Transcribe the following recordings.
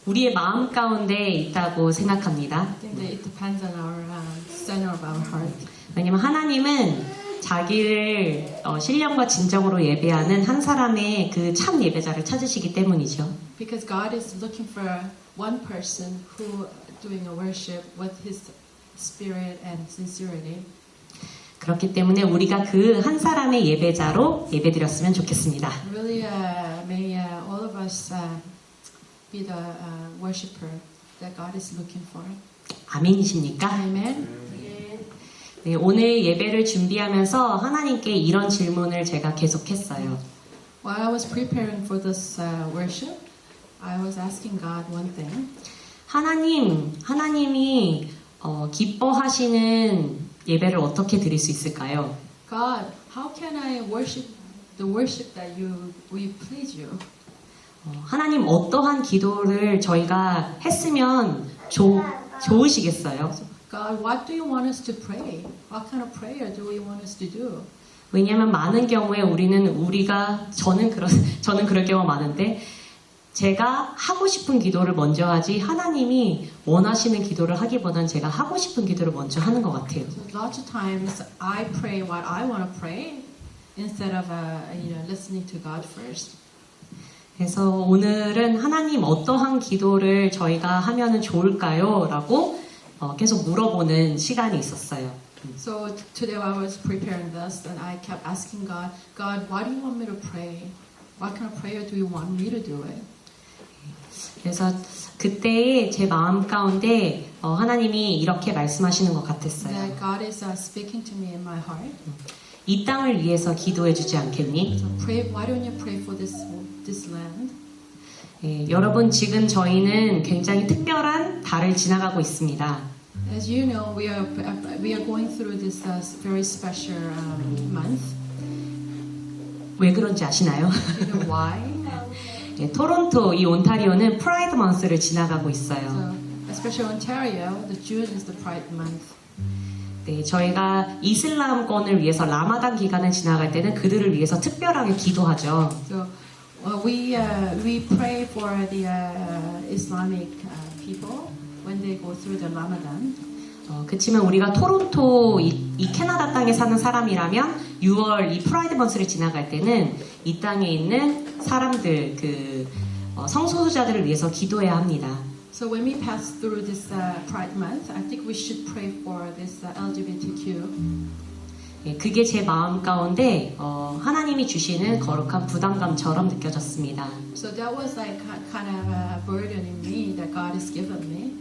우리의 마음 가운데 있다고 생각합니다. I think that it depends on our center of our heart. 왜냐면 하나님은 자기를 신령과 진정으로 예배하는 한 사람의 그 참 예배자를 찾으시기 때문이죠. Because God is looking for one person who doing a worship with his spirit and sincerity. 그렇기 때문에 우리가 그 한 사람의 예배자로 예배드렸으면 좋겠습니다. Really, may all of us be the worshiper that God is looking for. 아멘이십니까? Amen. 네, 오늘 예배를 준비하면서 하나님께 이런 질문을 제가 계속했어요. While I was preparing for this worship, I was asking God one thing. 하나님이 기뻐하시는 예배를 어떻게 드릴 수 있을까요? God, how can I worship the worship that we please you? 하나님 어떠한 기도를 저희가 했으면 좋으시겠어요? God, what do you want us to pray? What kind of prayer do we want us to do? 왜냐하면 많은 경우에 저는 그럴 경우가 많은데 제가 하고 싶은 기도를 먼저 하지 하나님이 원하시는 기도를 하기보다는 제가 하고 싶은 기도를 먼저 하는 것 같아요. So lots of times I pray what I want to pray instead of listening to God first. 그래서 오늘은 하나님 어떠한 기도를 저희가 하면 좋을까요? 라고 계속 물어보는 시간이 있었어요. So today I was preparing this and I kept asking God, God, what do you want me to pray? What kind of prayer do you want me to do it? 그래서 그때의 제 마음 가운데 하나님이 이렇게 말씀하시는 것 같았어요. That God is speaking to me in my heart. 이 땅을 위해서 기도해 주지 않겠니? So pray, why don't you pray for this land? 예, 여러분 지금 저희는 굉장히 특별한 달을 지나가고 있습니다. As you know, we are going through this very special month. 왜 그런지 아시나요? You know why? 예, 토론토 이 온타리오는 프라이드 먼스를 지나가고 있어요. So, especially Ontario, the June is the Pride month. 네, 저희가 이슬람권을 위해서 라마단 기간을 지나갈 때는 그들을 위해서 특별하게 기도하죠. So we pray for the Islamic people when they go through the Ramadan. 그치만 우리가 토론토 이 캐나다 땅에 사는 사람이라면 6월 이 프라이드 먼스를 지나갈 때는 이 땅에 있는 사람들 성소수자들을 위해서 기도해야 합니다. So when we pass through this Pride month, I think we should pray for this LGBTQ. 예, 그게 제 마음 가운데 하나님이 주시는 거룩한 부담감처럼 느껴졌습니다. So that was like kind of a burden in me that God has given me.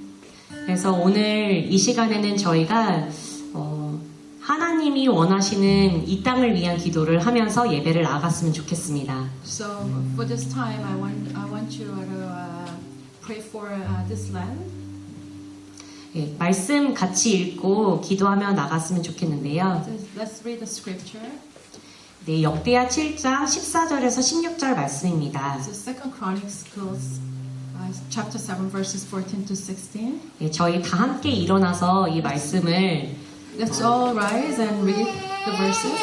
그래서 오늘 이 시간에는 저희가 하나님이 원하시는 이 땅을 위한 기도를 하면서 예배를 나갔으면 좋겠습니다. So for this time, I want you to pray for this land. 예, 말씀 같이 읽고 기도하며 나갔으면 좋겠는데요. Let's read the scripture. 네, 역대하 7장 14절에서 16절 말씀입니다. So Second Chronicles, chapter 7, verses 14 to 16. 예, 저희 다 함께 일어나서 이 말씀을 Let's all rise and read the verses.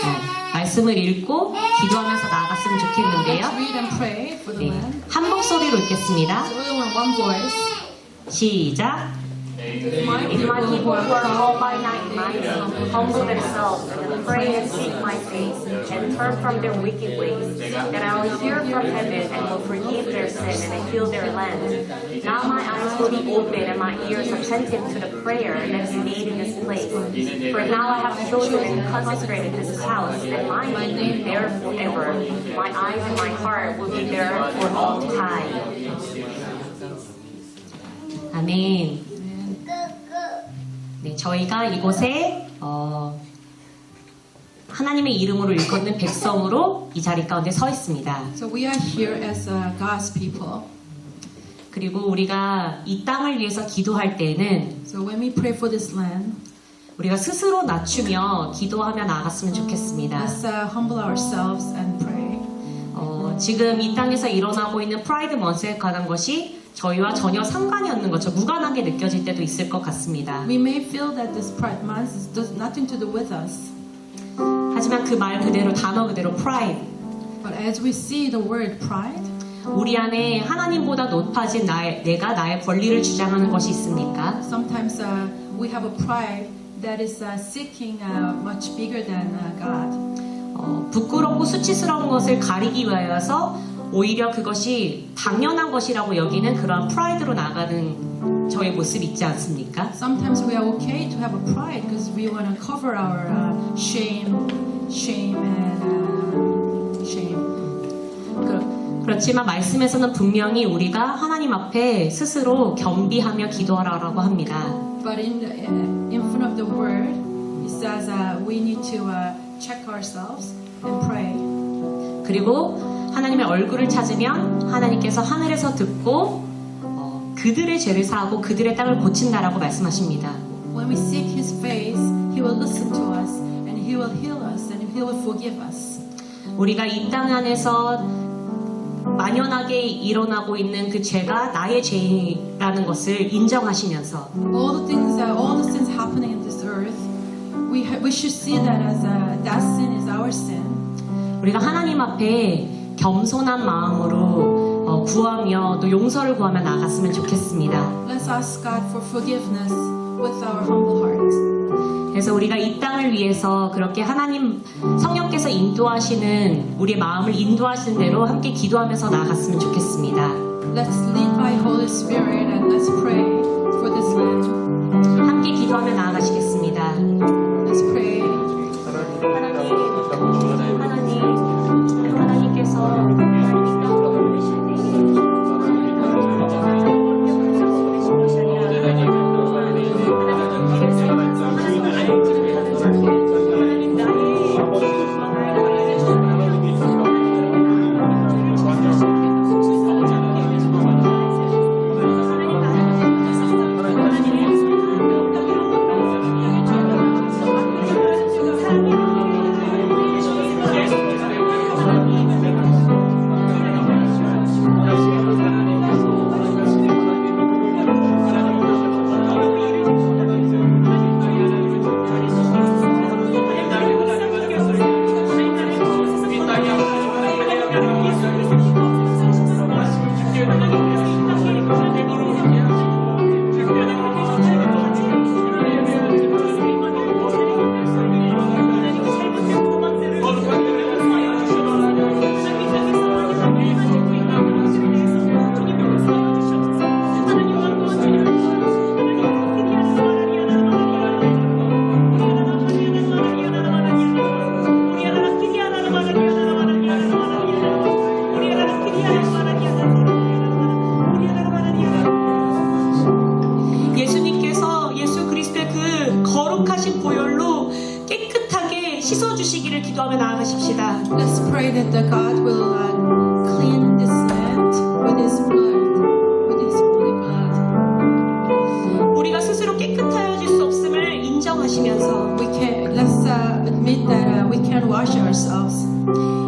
말씀을 읽고 기도하면서 나갔으면 좋겠는데요. Let's read and pray for the 네, land. 한 목소리로 읽겠습니다. So we want one voice. 시작. If my people who are called by my name humble themselves and pray and seek my face and turn from their wicked ways, then I will hear from heaven and will forgive their sin and heal their land. Now my eyes will be open and my ears attentive to the prayer that is made in this place. For now I have chosen and consecrated this house, and my name will be there forever. My eyes and my heart will be there for all time. 아멘. 네, 저희가 이곳에 하나님의 이름으로 일컫는 백성으로 이 자리 가운데 서 있습니다. So we are here as God's people. 그리고 우리가 이 땅을 위해서 기도할 때에는 So when we pray for this land, 우리가 스스로 낮추며 기도하며 나갔으면 좋겠습니다. let's humble ourselves and pray. 지금 이 땅에서 일어나고 있는 프라이드 먼스에 관한 것이 저희와 전혀 상관이 없는 것처럼 무관하게 느껴질 때도 있을 것 같습니다. We may feel that this Pride month does nothing to do with us. 하지만 그 말 그대로 단어 그대로 pride But as we see the word pride, 우리 안에 하나님보다 높아진 내가 나의 권리를 주장하는 것이 있습니까? Sometimes we have a pride that is seeking much bigger than God. 부끄럽고 수치스러운 것을 가리기 위하여서 오히려 그것이 당연한 것이라고 여기는 그러한 프라이드로 나가는 저의 모습 있지 않습니까? Sometimes we are okay to have a pride because we want to cover our shame and shame. 그렇지만 말씀에서는 분명히 우리가 하나님 앞에 스스로 겸비하며 기도하라고 합니다. But in front of the word, it says we need to check ourselves and pray. 그리고 하나님의 얼굴을 찾으면 하나님께서 하늘에서 듣고 그들의 죄를 사하고 그들의 땅을 고친다라고 말씀하십니다. When we seek His face, He will listen to us and He will heal us and He will forgive us. 우리가 이 땅 안에서 만연하게 일어나고 있는 그 죄가 나의 죄라는 것을 인정하시면서 All the sins happening in this earth, we should see that as that sin is our sin. 우리가 하나님 앞에 겸손한 마음으로 구하며 또 용서를 구하며 나아갔으면 좋겠습니다. Let's ask God for forgiveness with our humble hearts. 그래서 우리가 이 땅을 위해서 그렇게 하나님 성령께서 인도하시는 우리의 마음을 인도하시는 대로 함께 기도하면서 나아갔으면 좋겠습니다. Let's lead by Holy Spirit and let's pray for this land. 함께 기도하며 나아가시겠습니다. Let's pray. 하나님께서 이 땅으로 보내실 때 씻어주시기를 기도하며 나아가십시다. Let's pray that the God will clean this land with His blood, with His holy blood. 우리가 스스로 깨끗하여질 수 없음을 인정하시면서 Let's admit that we can't wash ourselves.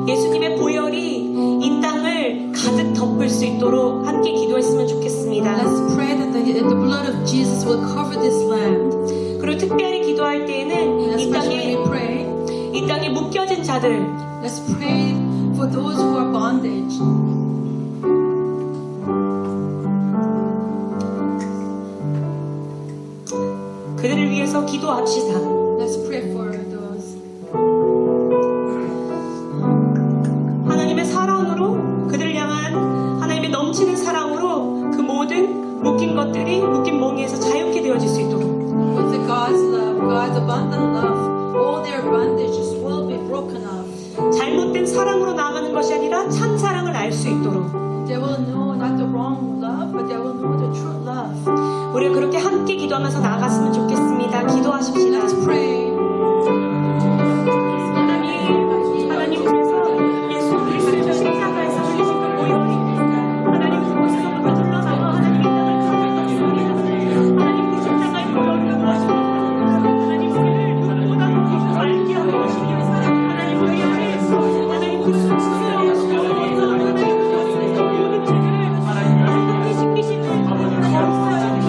예수님의 보혈이 이 땅을 가득 덮을 수 있도록 함께 기도했으면 좋겠습니다. Let's pray that the blood of Jesus will cover this land. 그리고 특별히 기도할 때에는 Especially we pray. 이 땅에 묶여진 자들, Let's pray for those who are bondage. 그들을 위해서 기도합시다. Let's pray for those. 하나님의 사랑으로 그들을 향한 하나님의 넘치는 사랑으로 그 모든 묶인 것들이 묶인 멍에서 자유케 되어질 수 있도록 With the God's love, God's abundant love, all their bondages will be broken off. 잘못된 사랑으로 나아가는 것이 아니라 참 사랑을 알 수 있도록 They will know not the wrong love, but they will know the true love. 우리가 그렇게 함께 기도하면서 나아갔으면 좋겠습니다. 기도하십시다. Let's pray. 하나님 그래서 예수 그리스도의 십자가에서 흘리신 그 보혈이 하나님 그곳에서부터 흘러나와 하나님 이 땅을 가득하였습니다. 하나님 그 십자가의 보혈을 무엇입니까? 하나님 우리를 누구보다 더 알게 하고 오시기 위해서 하나님 우리 안에서 하나님 그 수치스러운 하나님 모든 죄를 하나님 씻기시는 거룩하신 하나님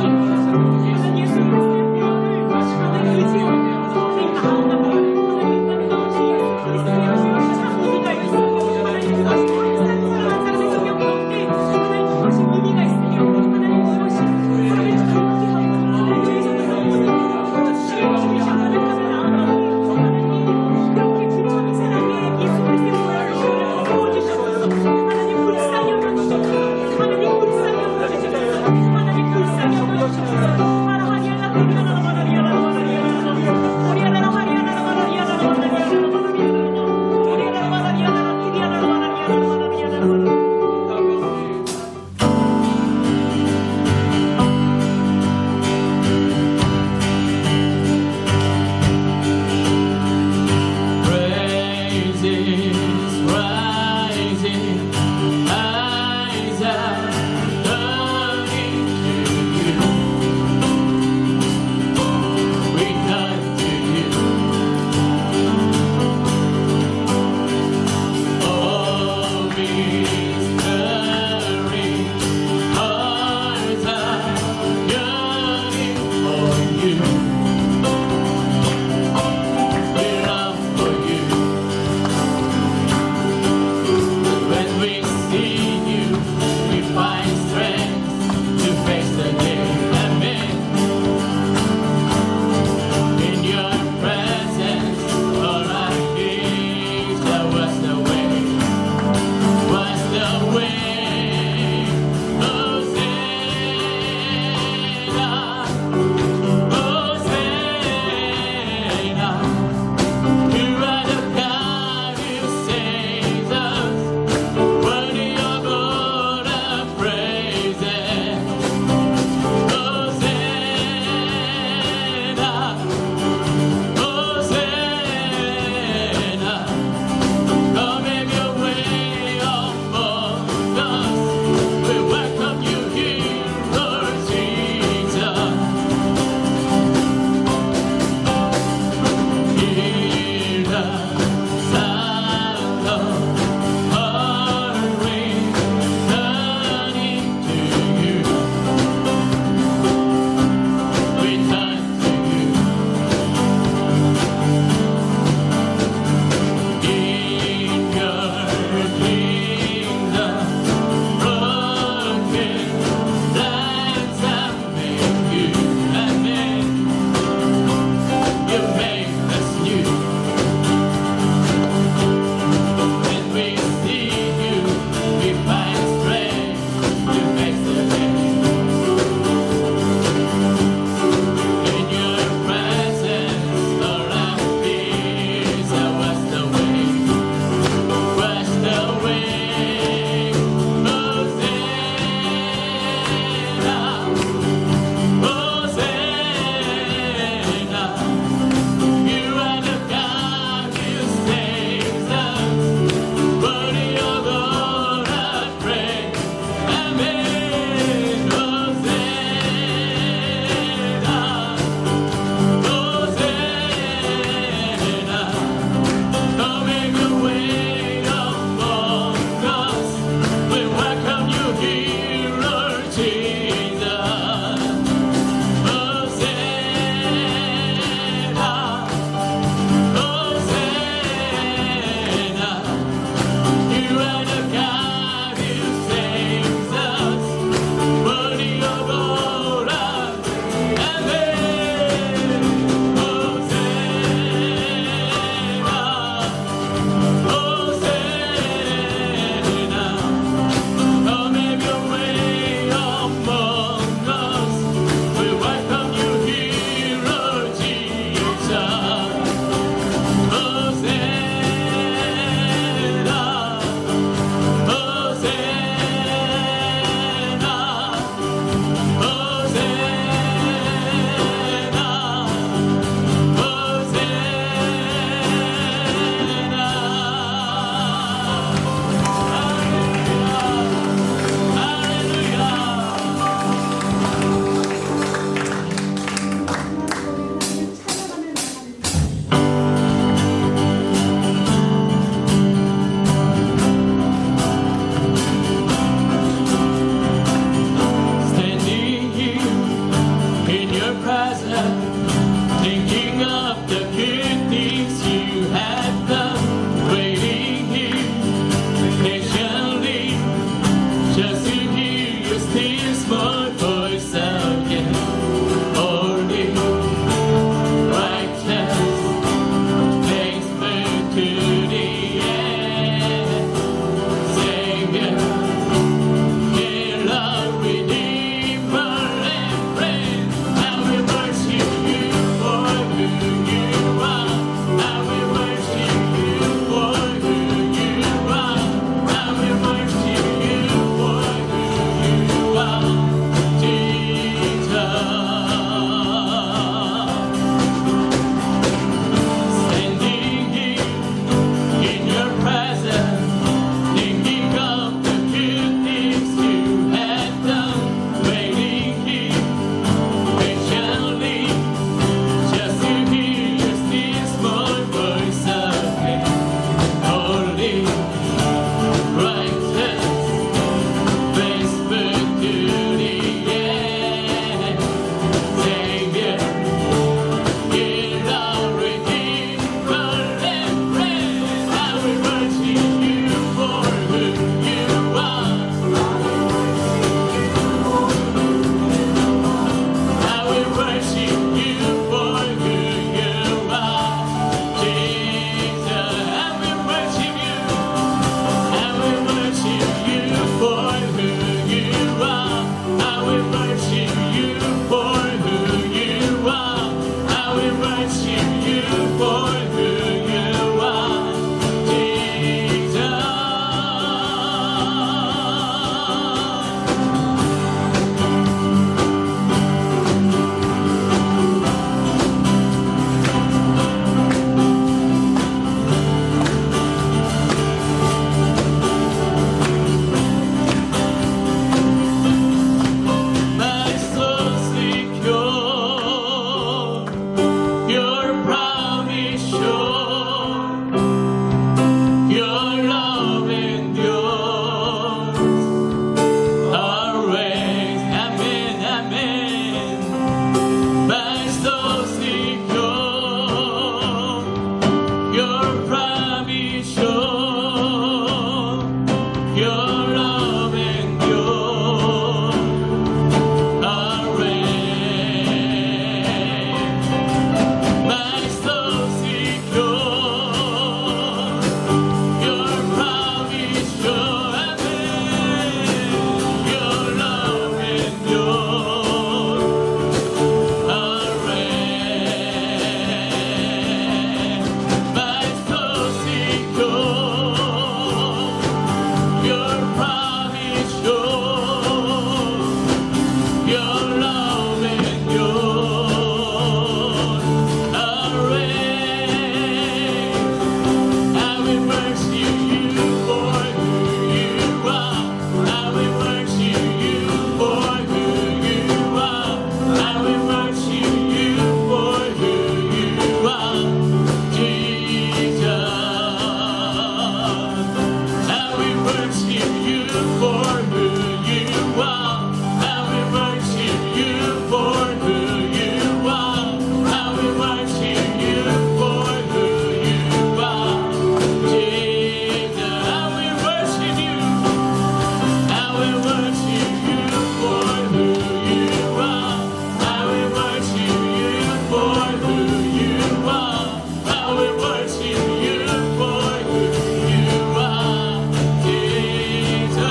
예수 그리스도의 보혈을 하나님 closing eyes are looking to you. We come to you. Oh, whispering hearts are yearning for you. We long for you. When we Your love endures always. My soul secure. Your promise sure. Amen. Your love endures always. My soul secure. Your promise sure. Your love endures always. I will worship you for who you are. I will worship you for who you are. I will worship you for who you are, Jesus. I will worship you for who you are. I will worship you for who you are. I will worship you for who you are, Jesus. I will worship you. I will worship you for who you are. I will worship you for who you are. I will worship you for who you are, Jesus.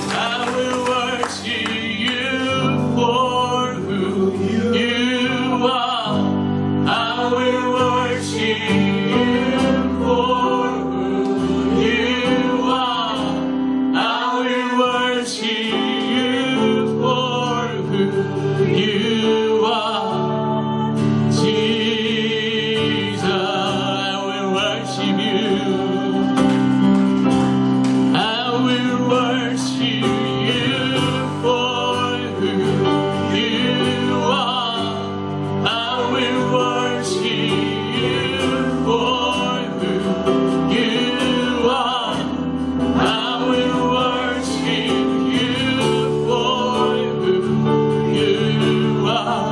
I will worship you for who you are. I will worship you for who you are. I will worship you for who you are, Jesus. I will worship you. I will worship you for who you are. I will worship you for who you are. I will worship you for who you are.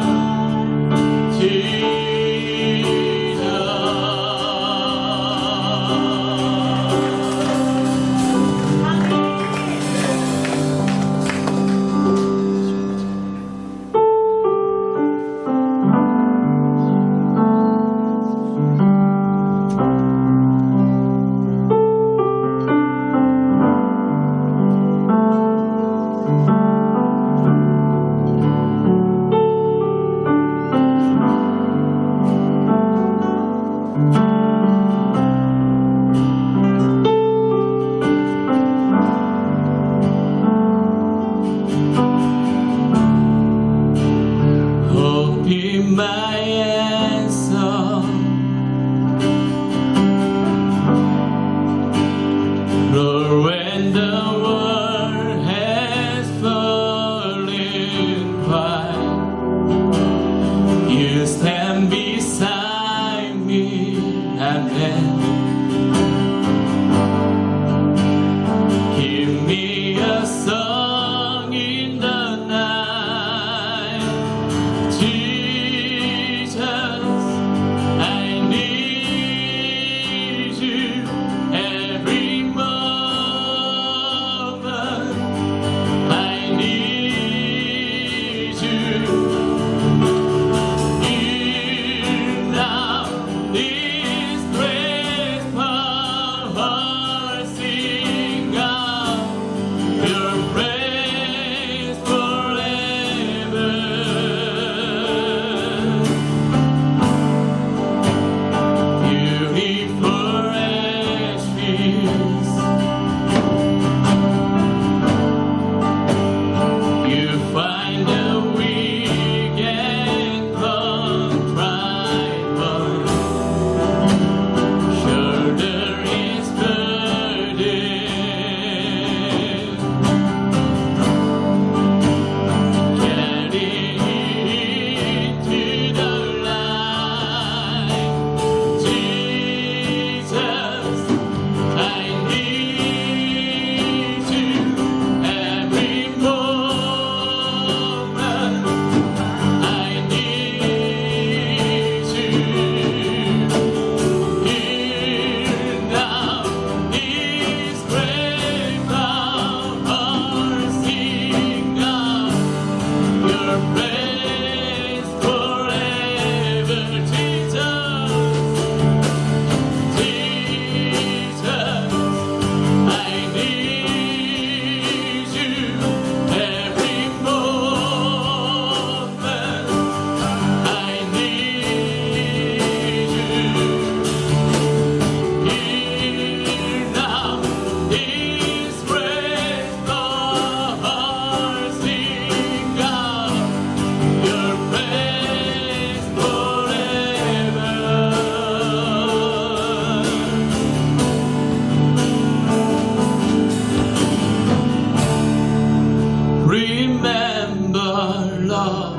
love.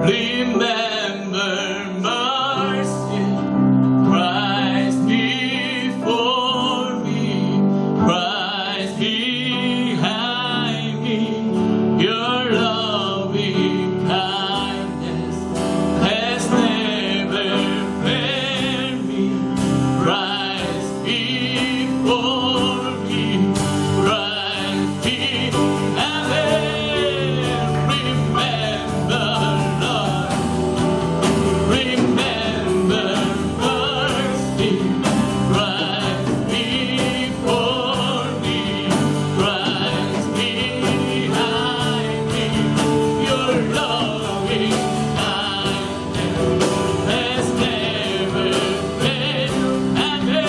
Remember mercy, Christ before me, Christ behind me. Your loving kindness has never failed me. Christ before me, Christ behind me. Remember, Lord, remember mercy. Christ before me, Christ behind me. Your loving kindness has never failed me.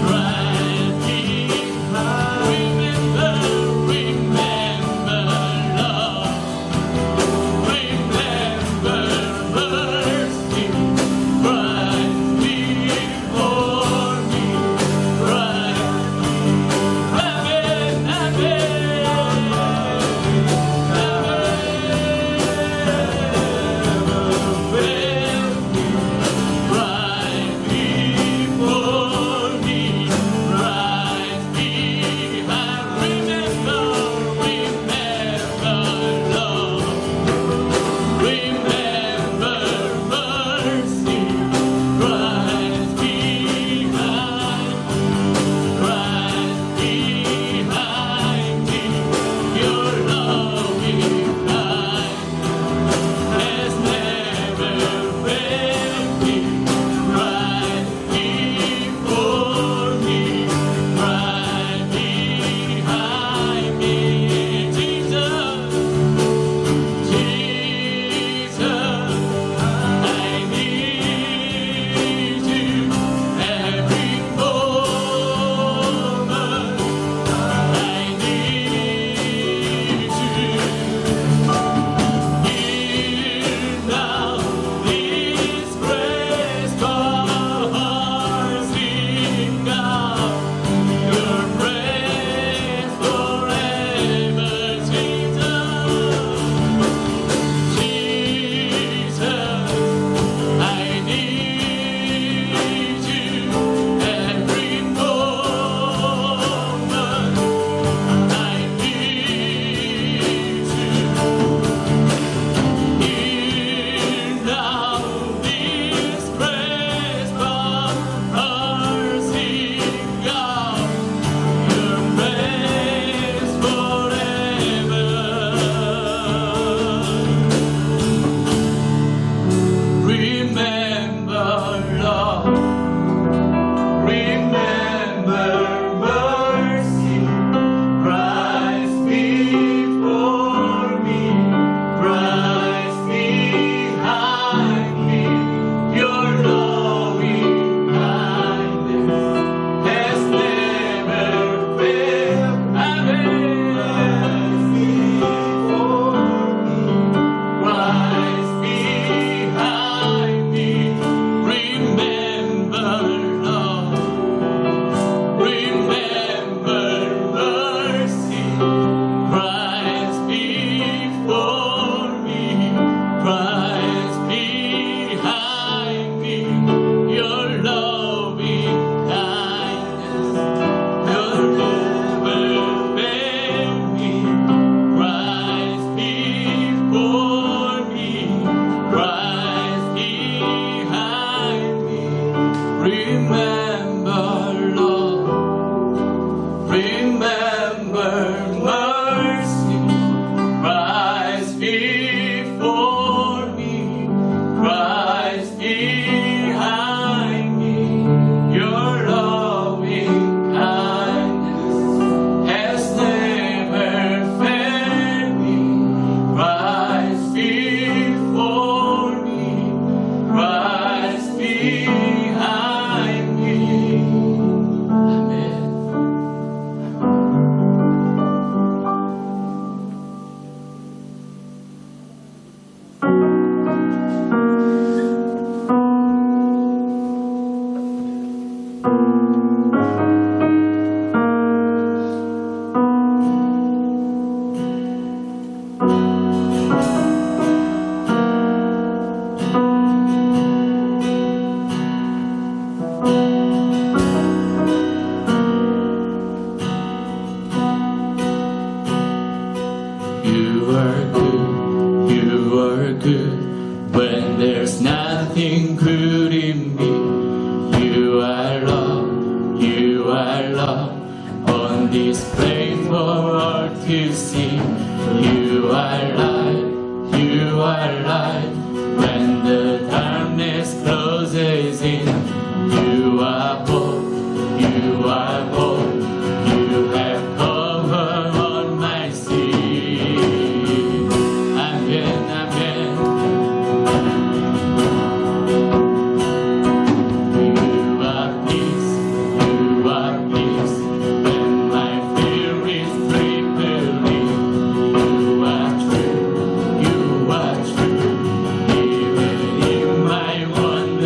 Christ behind. Remember, Lord. Remember mercy, Christ before me, Christ. Amen, Christ before me, Christ behind. Remember, Lord. Remember mercy, Christ behind, Christ behind me. Your loving kindness has never failed me. Christ before me, Christ behind me. Jesus, I need you every moment. I need you. Here now, this grace heart sing out your praise forever, Jesus, I need you every moment. I need you. Hear now this praise from our sing out your praise forever. Remember, Lord, remember mercy, Christ before me, Christ behind me. Your loving kindness has never failed. Christ before me, Christ behind me. Remember, Lord, remember mercy, Christ before me, Christ behind me. Your loving kindness will never fail me. Christ before me, Christ behind me. Remember, Lord, remember mercy, Christ before me, Christ behind me. Your loving kindness has never failed me. Christ before me, Christ behind me. Amen. good when there's nothing good in me. You are love on display for all to see. You are light when the darkness closes in. You are hope, you are hope. You have covered all my sin. Amen, amen. You are peace, when my fear is trembling. You are true, even in my wonder.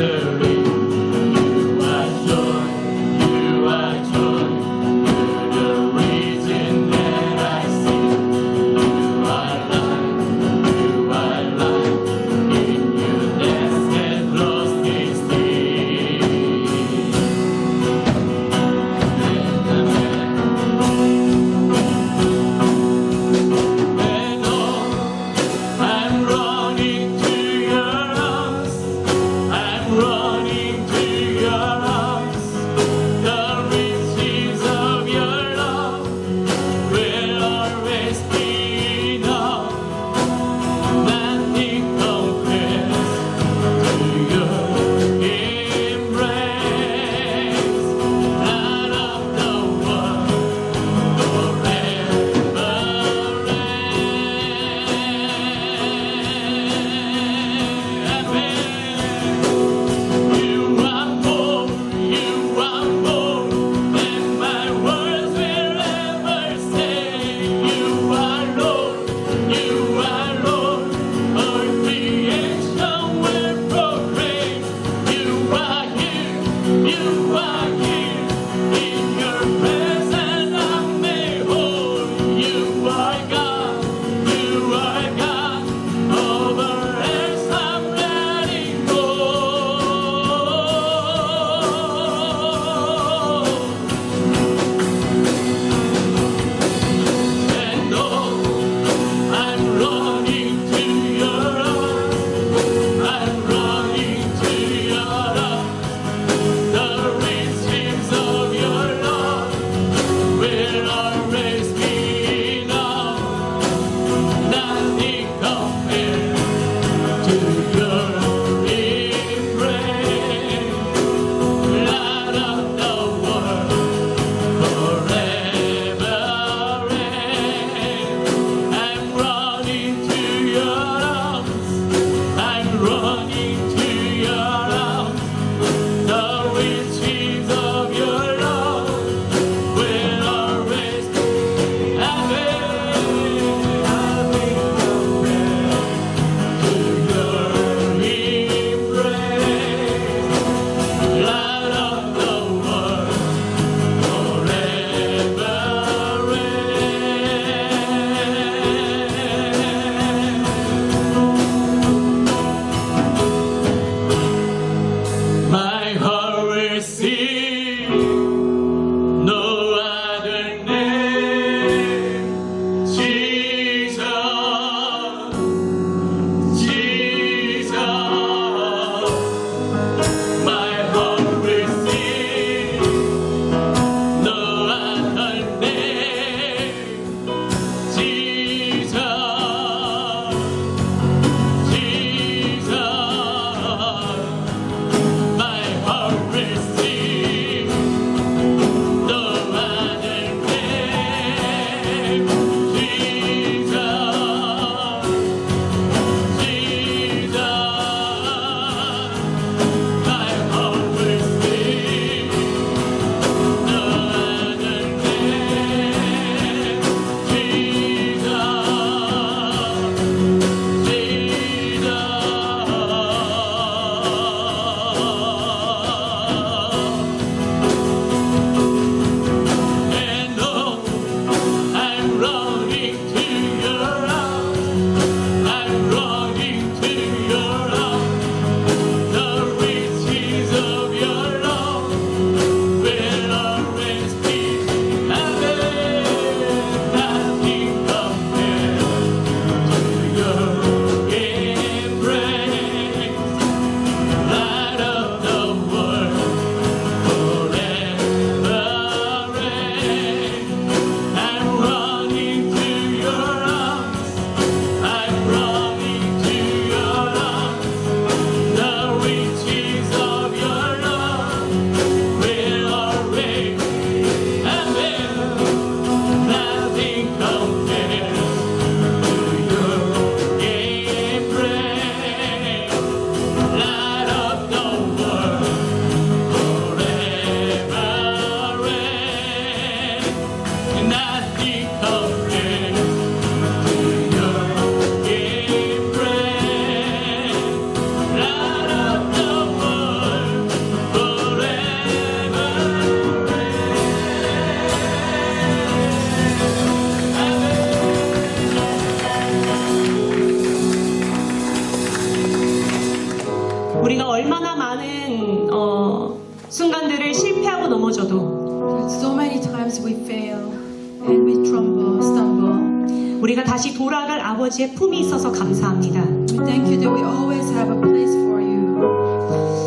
stumble. 우리가 다시 돌아갈 아버지의 품이 있어서 감사합니다. We thank you that we always have a place for you.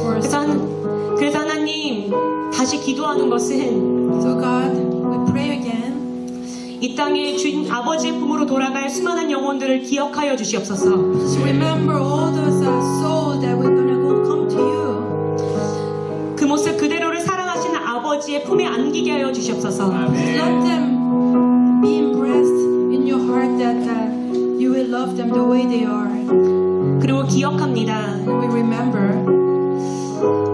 For us. 그래서 하나님 다시 기도하는 것은 So God, we pray again. 이 땅에 주인 아버지의 품으로 돌아갈 수많은 영혼들을 기억하여 주시옵소서. To remember all those souls that we're gonna go come to you. 그 모습 그대로를 사랑하시는 아버지의 품에 안기게 하여 주시옵소서. Let them be embraced in your heart that you will love them the way they are. 그리고 기억합니다. We remember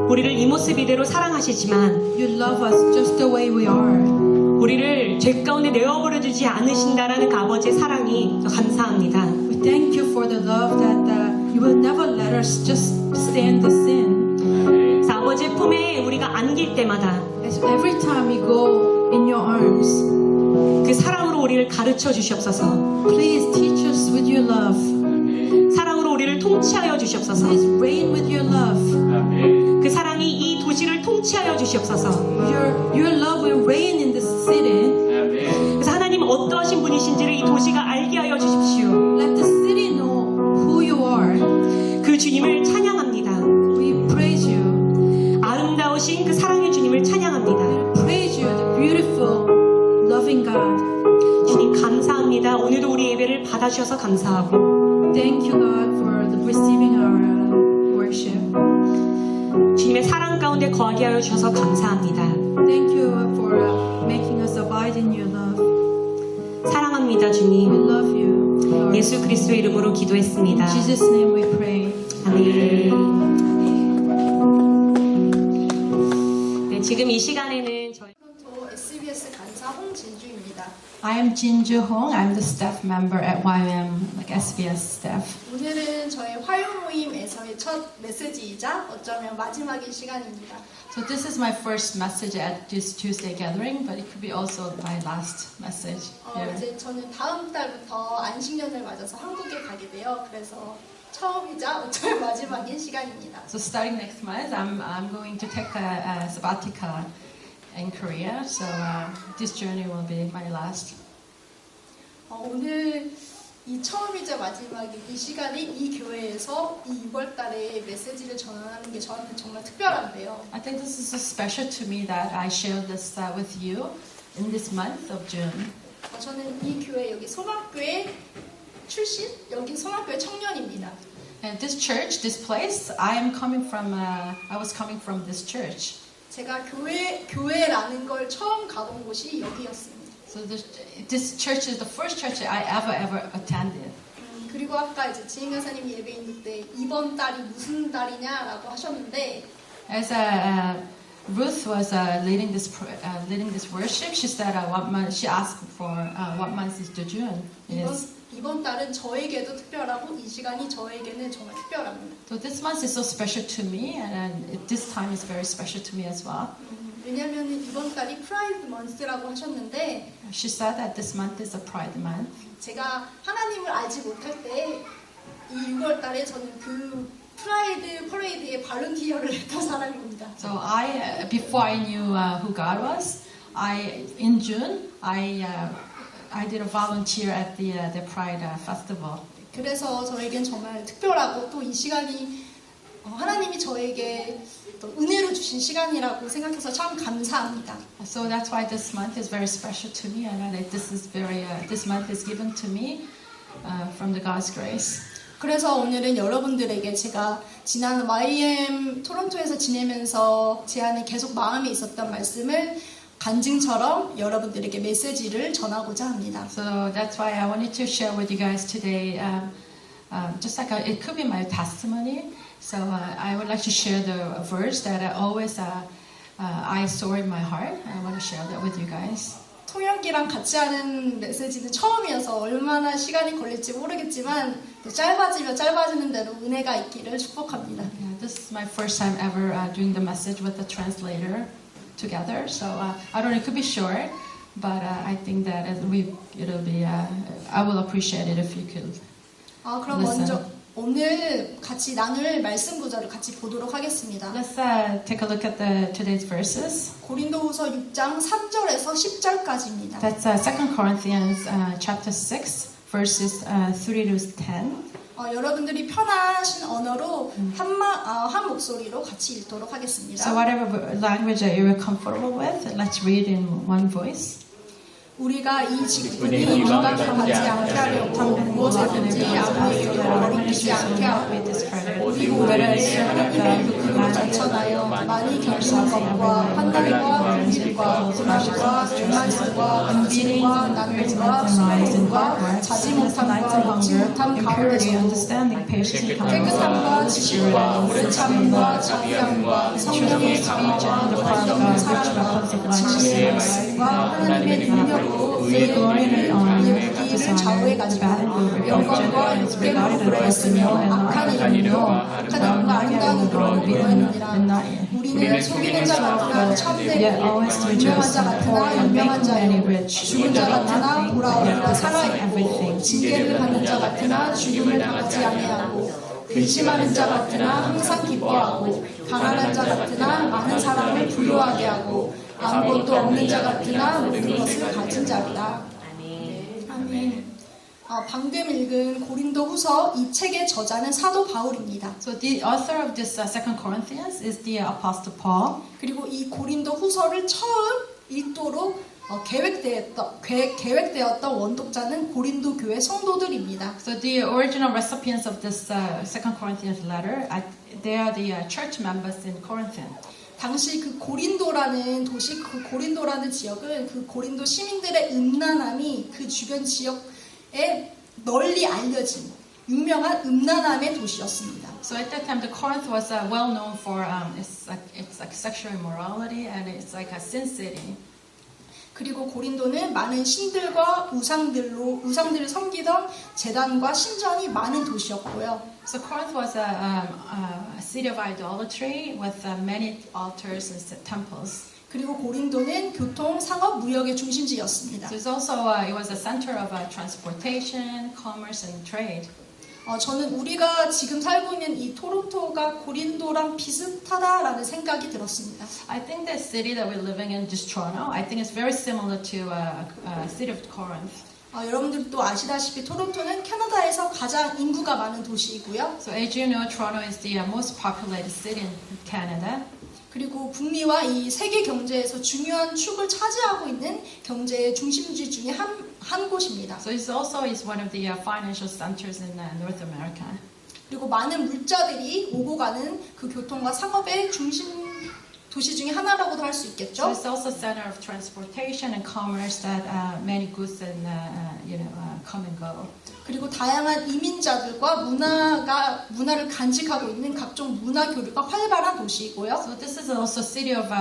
우리를 이 모습 이대로 사랑하시지만 you love us just the way we are. 우리를 죄 가운데 내어버려 주지 않으신다라는 그 아버지의 사랑이 감사합니다. We thank you for the love that you will never let us just stay in the sin. 그래서 아버지의 품에 우리가 안길 때마다 As every time we go in your arms, 그 사랑으로 우리를 가르쳐 주시옵소서. please teach us with your love. 사랑으로 우리를 통치하여 주시옵소서. Please reign with your love. 그 사랑이 이 도시를 통치하여 주시옵소서. Your love will reign in this city. 그래서 하나님 어떠하신 분이신지를 이 도시가 알게 하여 주십시오. Let the city know who you are. 그 주님을 찬양합니다. We praise you. 아름다우신 그 사랑의 주님을 찬양합니다. Praise you, the beautiful, loving God. 주님 감사합니다. 오늘도 우리 예배를 받아주셔서 감사하고 Thank you, God, for receiving our worship. 주님의 사랑 가운데 거하게 하여 주셔서 감사합니다. Thank you for making us abide in your love. 사랑합니다, We 주님. love you. Lord. 예수 그리스도의 이름으로 기도했습니다. In Jesus' name we pray. 아멘. 네, 지금 이 시간에는 저희 토론토 SBS 간사 홍진주입니다. I am Jin Joo Hong. I'm the staff member at YM, like SBS staff. 오늘은 저희 화요 모임에서의 첫 메시지이자 어쩌면 마지막인 시간입니다. So this is my first message at this Tuesday gathering, but it could be also my last message here. 이제 저는 다음 달부터 안식년을 맞아서 한국에 가게 돼요. 그래서 처음이자 어쩌면 마지막인 시간입니다. So starting next month, I'm going to take a sabbatical in Korea. So this journey will be my last. 오늘 이 처음이자 마지막인 이 시간에 이 교회에서 이 6월달에 메시지를 전하는 게 저한테 정말 특별한데요. I think this is so special to me that I share this with you in this month of June. 저는 이 교회 여기 소망교회 출신, 여기 소망교회 청년입니다. And this church, this place, I was coming from this church. 제가 교회라는 걸 처음 가본 곳이 여기였습니다. So this church is the first church I ever attended. 그리고 아까 이제 지인 강사님이 예배 있는 때 이번 달이 무슨 달이냐라고 하셨는데 As Ruth was leading this worship, she said what month. She asked for what month is the June. 이번 달은 저에게도 특별하고 이 시간이 저에게는 정말 특별합니다. So this month is so special to me, and this time is very special to me as well. 왜냐하면 이번 달이 프라이드 먼스라고 하셨는데 She said that this month is a Pride month. 제가 하나님을 알지 못할 때 이 6월 달에 저는 그 프라이드 퍼레이드에 발런티어를 했던 사람입니다. So before I knew who God was, in June I did a volunteer at the Pride festival. 그래서 저에겐 정말 특별하고 또 이 시간이 하나님이 저에게 또 은혜로 주신 시간이라고 생각해서 참 감사합니다. So that's why this month is very special to me, and this month is given to me from the God's grace. 그래서 오늘은 여러분들에게 제가 지난 YM 토론토에서 지내면서 제 안에 계속 마음에 있었던 말씀을 간증처럼 여러분들에게 메시지를 전하고자 합니다. So that's why I wanted to share with you guys today, just like it could be my testimony. So I would like to share the verse that I saw in my heart. I want to share that with you guys. 통역이랑 같이 하는 메시지는 처음이어서 얼마나 시간이 걸릴지 모르겠지만 또 짧아지면 짧아지는 대로 은혜가 있기를 축복합니다. Yeah, this is my first time ever doing the message with the translator together. So I don't know, it could be short, but I think that I will appreciate it if you could 그럼 listen. 오늘 같이 나눌 말씀 구절을 같이 보도록 하겠습니다. Let's take a look at today's verses. 고린도후서 6장 3절에서 10절까지입니다. That's 2 Corinthians chapter 6, verses 3 to 10. 여러분들이 편하신 언어로 한 목소리로 같이 읽도록 하겠습니다. So whatever language that you're comfortable with, let's read in one voice. 우리가 이 직분이 인간을 받지 않게 하려고 무엇이든지 아무에게도 어리지 않게 하고 우리 모두를 하나님의 그로 전천하여 많이 겪은 것과 환난과 궁질과 고난과 교만과 은빈과 난민과 수고와 자지 못함과 먹지 못함 가운데서도 깨끗함과 지식과 오래 참음과 자비함과 성령의 강화와 영의 사랑과 진리의 말씀과 하나님의 능력과 의의 무기를 좌우에 가지고 영광과 육계로 불어했으며 악한 이름으로 악한 아름다운 이름으로 불어했느니라. 우리는 속이는 자 같으나 참되고 유명한 자 같으나 유명한 자요 죽은 자 같으나 돌아오리라 살아있고 징계를 받는 자 같으나 죽음을 당하지 아니하고 근심하는 자 같으나 항상 기뻐하고 가난한 자 같으나 많은 사람을 부유하게 하고 아무것도 없는 자 같으나 모든 것을 가진 자리라. 아멘. 방금 읽은 고린도후서 이 책의 저자는 사도 바울입니다. So the author of this 2 Corinthians is the Apostle Paul. 그리고 이 고린도후서를 처음 읽도록 계획되었던 원독자는 고린도 교회 성도들입니다. So the original recipients of this 2 Corinthians letter, they are the church members in Corinth. 당시 그 고린도라는 도시, 그 고린도라는 지역은 그 고린도 시민들의 음란함이 그 주변 지역에 널리 알려진 유명한 음란함의 도시였습니다. So at that time, the Corinth was well known for it's like sexual immorality and it's like a sin city. 그리고 고린도는 많은 신들과 우상들을 섬기던 제단과 신전이 많은 도시였고요. So Corinth was a city of idolatry with many altars and temples. 그리고 고린도는 교통, 상업, 무역의 중심지였습니다. So it's also it was a center of transportation, commerce, and trade. 저는 우리가 지금 살고 있는 이 토론토가 고린도랑 비슷하다라는 생각이 들었습니다. I think the city that we're living in, just Toronto, I think it's very similar to city of Corinth. 여러분들도 아시다시피 토론토는 캐나다에서 가장 인구가 많은 도시이고요. So as you know, Toronto is the most populated city in Canada. 그리고 북미와 이 세계 경제에서 중요한 축을 차지하고 있는 경제의 중심지 중에 한 곳입니다. So it's also one of the financial centers in North America. 그리고 많은 물자들이 오고 가는 그 교통과 상업의 중심 도시 중에 하나라고도 할 수 So 있겠죠. it's also a center of transportation and commerce that many goods and come and go. 그리고 다양한 이민자들과 문화를 간직하고 있는 각종 문화 교류가 활발한 도시이고요. So this is also a city of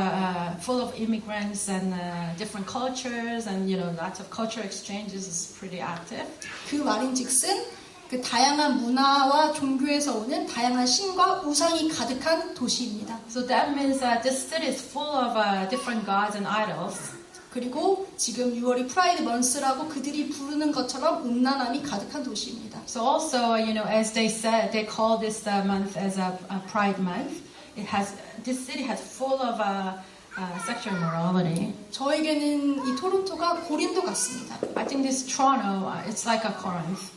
full of immigrants and different cultures and lots of cultural exchanges is pretty active. 그 말인즉슨 그 다양한 문화와 종교에서 오는 다양한 신과 우상이 가득한 도시입니다. So that means that this city is full of different gods and idols. 그리고 지금 6월이 프라이드 먼스라고 그들이 부르는 것처럼 음란함이 가득한 도시입니다. So also, as they said, they call this month as a Pride Month. This city has full of sexual immorality. 저에게는 이 토론토가 고린도 같습니다. I think this Toronto, it's like a Corinth.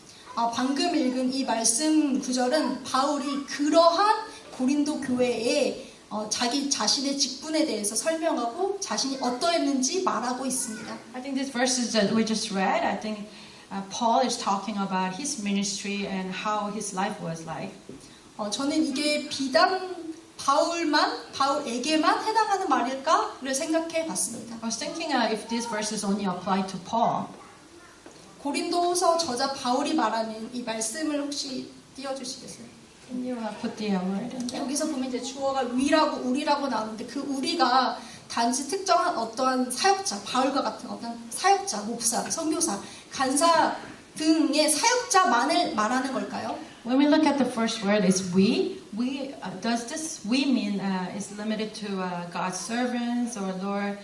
방금 읽은 이 말씀 구절은 바울이 그러한 고린도 교회에 자기 자신의 직분에 대해서 설명하고 자신이 어떠했는지 말하고 있습니다. I think these verses that we just read, I think Paul is talking about his ministry and how his life was like. 저는 이게 비단 바울에게만 해당하는 말일까를 생각해 봤습니다. I was thinking if these verses only apply to Paul. 고린도서 저자 바울이 말하는 이 말씀을 혹시 띄워주시겠어요? Can you put the word in there? 여기서 보면 이제 주어가 위라고 우리라고 나오는데 그 우리가 단지 특정한 어떠한 사역자, 바울과 같은 어떤 사역자, 목사, 선교사, 간사 등의 사역자만을 말하는 걸까요? When we look at the first word, is we. Does this we mean is limited to God's servants or Lord,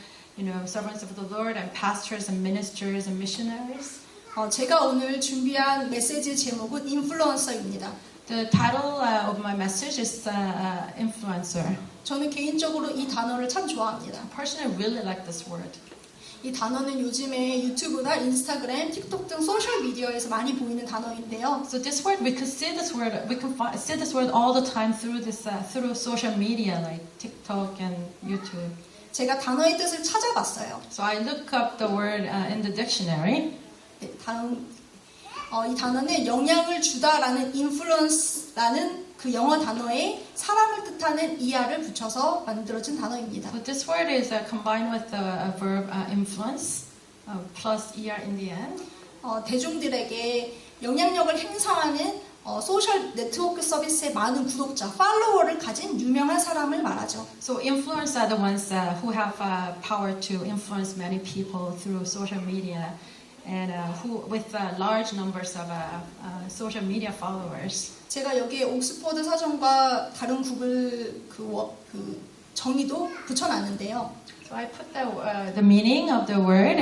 servants of the Lord and pastors and ministers and missionaries? 제가 오늘 준비한 메시지 제목은 인플루언서입니다. The title of my message is influencer. 저는 개인적으로 이 단어를 참 좋아합니다. I personally really like this word. 이 단어는 요즘에 유튜브나 인스타그램, 틱톡 등 소셜 미디어에서 많이 보이는 단어인데요. So this word, we can see this word, see this word all the time through through social media like TikTok and YouTube. 제가 단어의 뜻을 찾아봤어요. So I look up the word in the dictionary. 네, 이 단어는 영향을 주다라는 influence라는 그 영어 단어에 사람을 뜻하는 er를 붙여서 만들어진 단어입니다. So this word is combined with the verb influence plus er in the end. 대중들에게 영향력을 행사하는 소셜 네트워크 서비스의 많은 구독자, 팔로워를 가진 유명한 사람을 말하죠. So influencers are the ones who have power to influence many people through social media, and who with large numbers of social media followers. 제가 여기에 옥스퍼드 사전과 다른 구글 그 정의도 붙여놨는데요. So I put the meaning of the word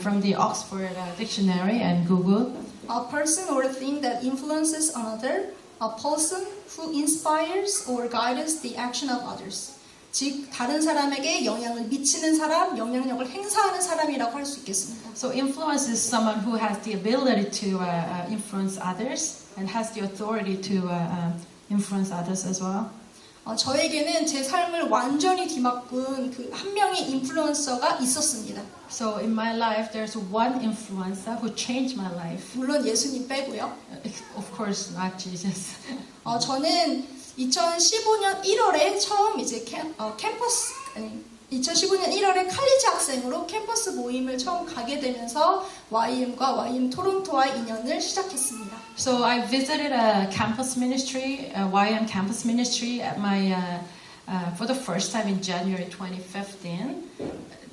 from the Oxford Dictionary and Google. A person or thing that influences another, a person who inspires or guides the action of others. 즉 다른 사람에게 영향을 미치는 사람, 영향력을 행사하는 사람이라고 할 수 있겠습니다. So influence is someone who has the ability to influence others and has the authority to influence others as well. 저에게는 제 삶을 완전히 뒤바꾼 그 한 명의 인플루언서가 있었습니다. So in my life, there's one influencer who changed my life. 물론 예수님 빼고요. Of course, not Jesus. 저는 2015년 1월에 처음 이제 2015년 1월에 칼리지 학생으로 캠퍼스 모임을 처음 가게 되면서 YM과 YM 토론토와의 인연을 시작했습니다. So I visited a campus ministry, YM campus ministry at for the first time in January 2015.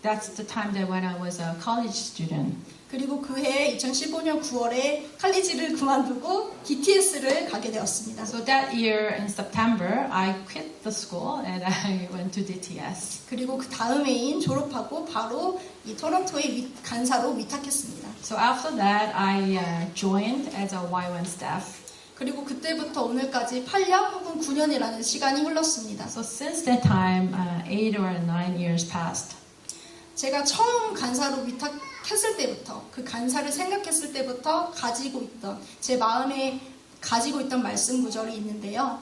That's the time that when I was a college student. 그리고 그해 2015년 9월에 칼리지를 그만두고 DTS를 가게 되었습니다. So that year in September, I quit the school and I went to DTS. 그리고 그 다음 해인 졸업하고 바로 이 토론토의 간사로 위탁했습니다. So after that, I joined as a YWAM staff. 그리고 그때부터 오늘까지 8년 혹은 9년이라는 시간이 흘렀습니다. So since that time, 8 or 9 years passed. 제가 처음 간사로 위탁했을 때부터 그 간사를 생각했을 때부터 제 마음에 가지고 있던 말씀 구절이 있는데요.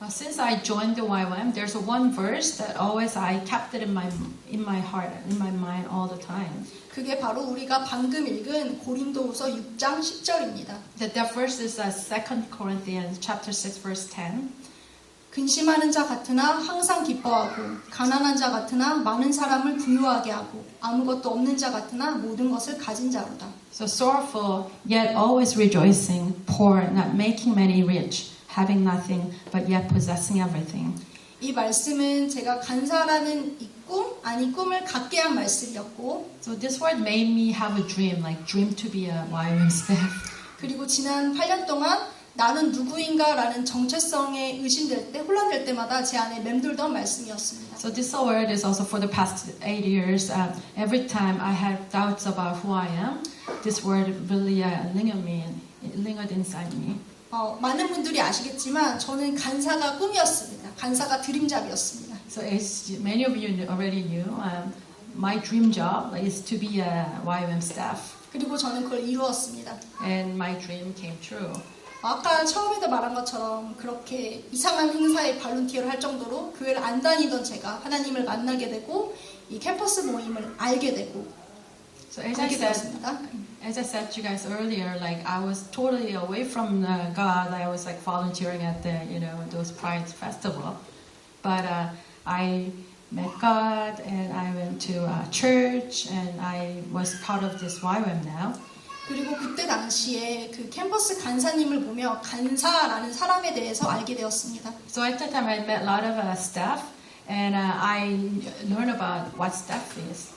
Since I joined the YWAM, there's one verse that always I kept it in my heart, in my mind all the time. 그게 바로 우리가 방금 읽은 고린도후서 6장 10절입니다. That verse is 2 Corinthians chapter 6 verse 10. 근심하는 자 같으나 항상 기뻐하고 가난한 자 같으나 많은 사람을 부유하게 하고 아무것도 없는 자 같으나 모든 것을 가진 자로다. So sorrowful, yet always rejoicing, poor, not making many rich, having nothing, but yet possessing everything. 이 말씀은 제가 간사라는 이 꿈을 갖게 한 말씀이었고 So this word made me have a dream, like dream to be a YWAM staff. 그리고 지난 8년 동안 나는 누구인가라는 정체성에 의심될 때, 혼란될 때마다 제 안에 맴돌던 말씀이었습니다. So this word is also for the past 8 years. Every time I had doubts about who I am, this word really lingered inside me. 많은 분들이 아시겠지만 저는 간사가 꿈이었습니다. 간사가 드림잡이었습니다. So as many of you already knew, my dream job is to be a YWAM staff. 그리고 저는 그걸 이루었습니다. And my dream came true. 아까 처음에도 말한 것처럼 그렇게 이상한 행사에 발론티어를 할 정도로 교회를 안 다니던 제가 하나님을 만나게 되고 이 캠퍼스 모임을 알게 되고 So 그렇게 되었습니다. as I said to you guys earlier, like I was totally away from God. I was like volunteering at the those Pride festival, but I met God and I went to church and I was part of this YWAM now. 그리고 그때 당시에 그 캠퍼스 간사님을 보며 간사라는 사람에 대해서 알게 되었습니다. So at that time I met a lot of staff and I learned about what staff is.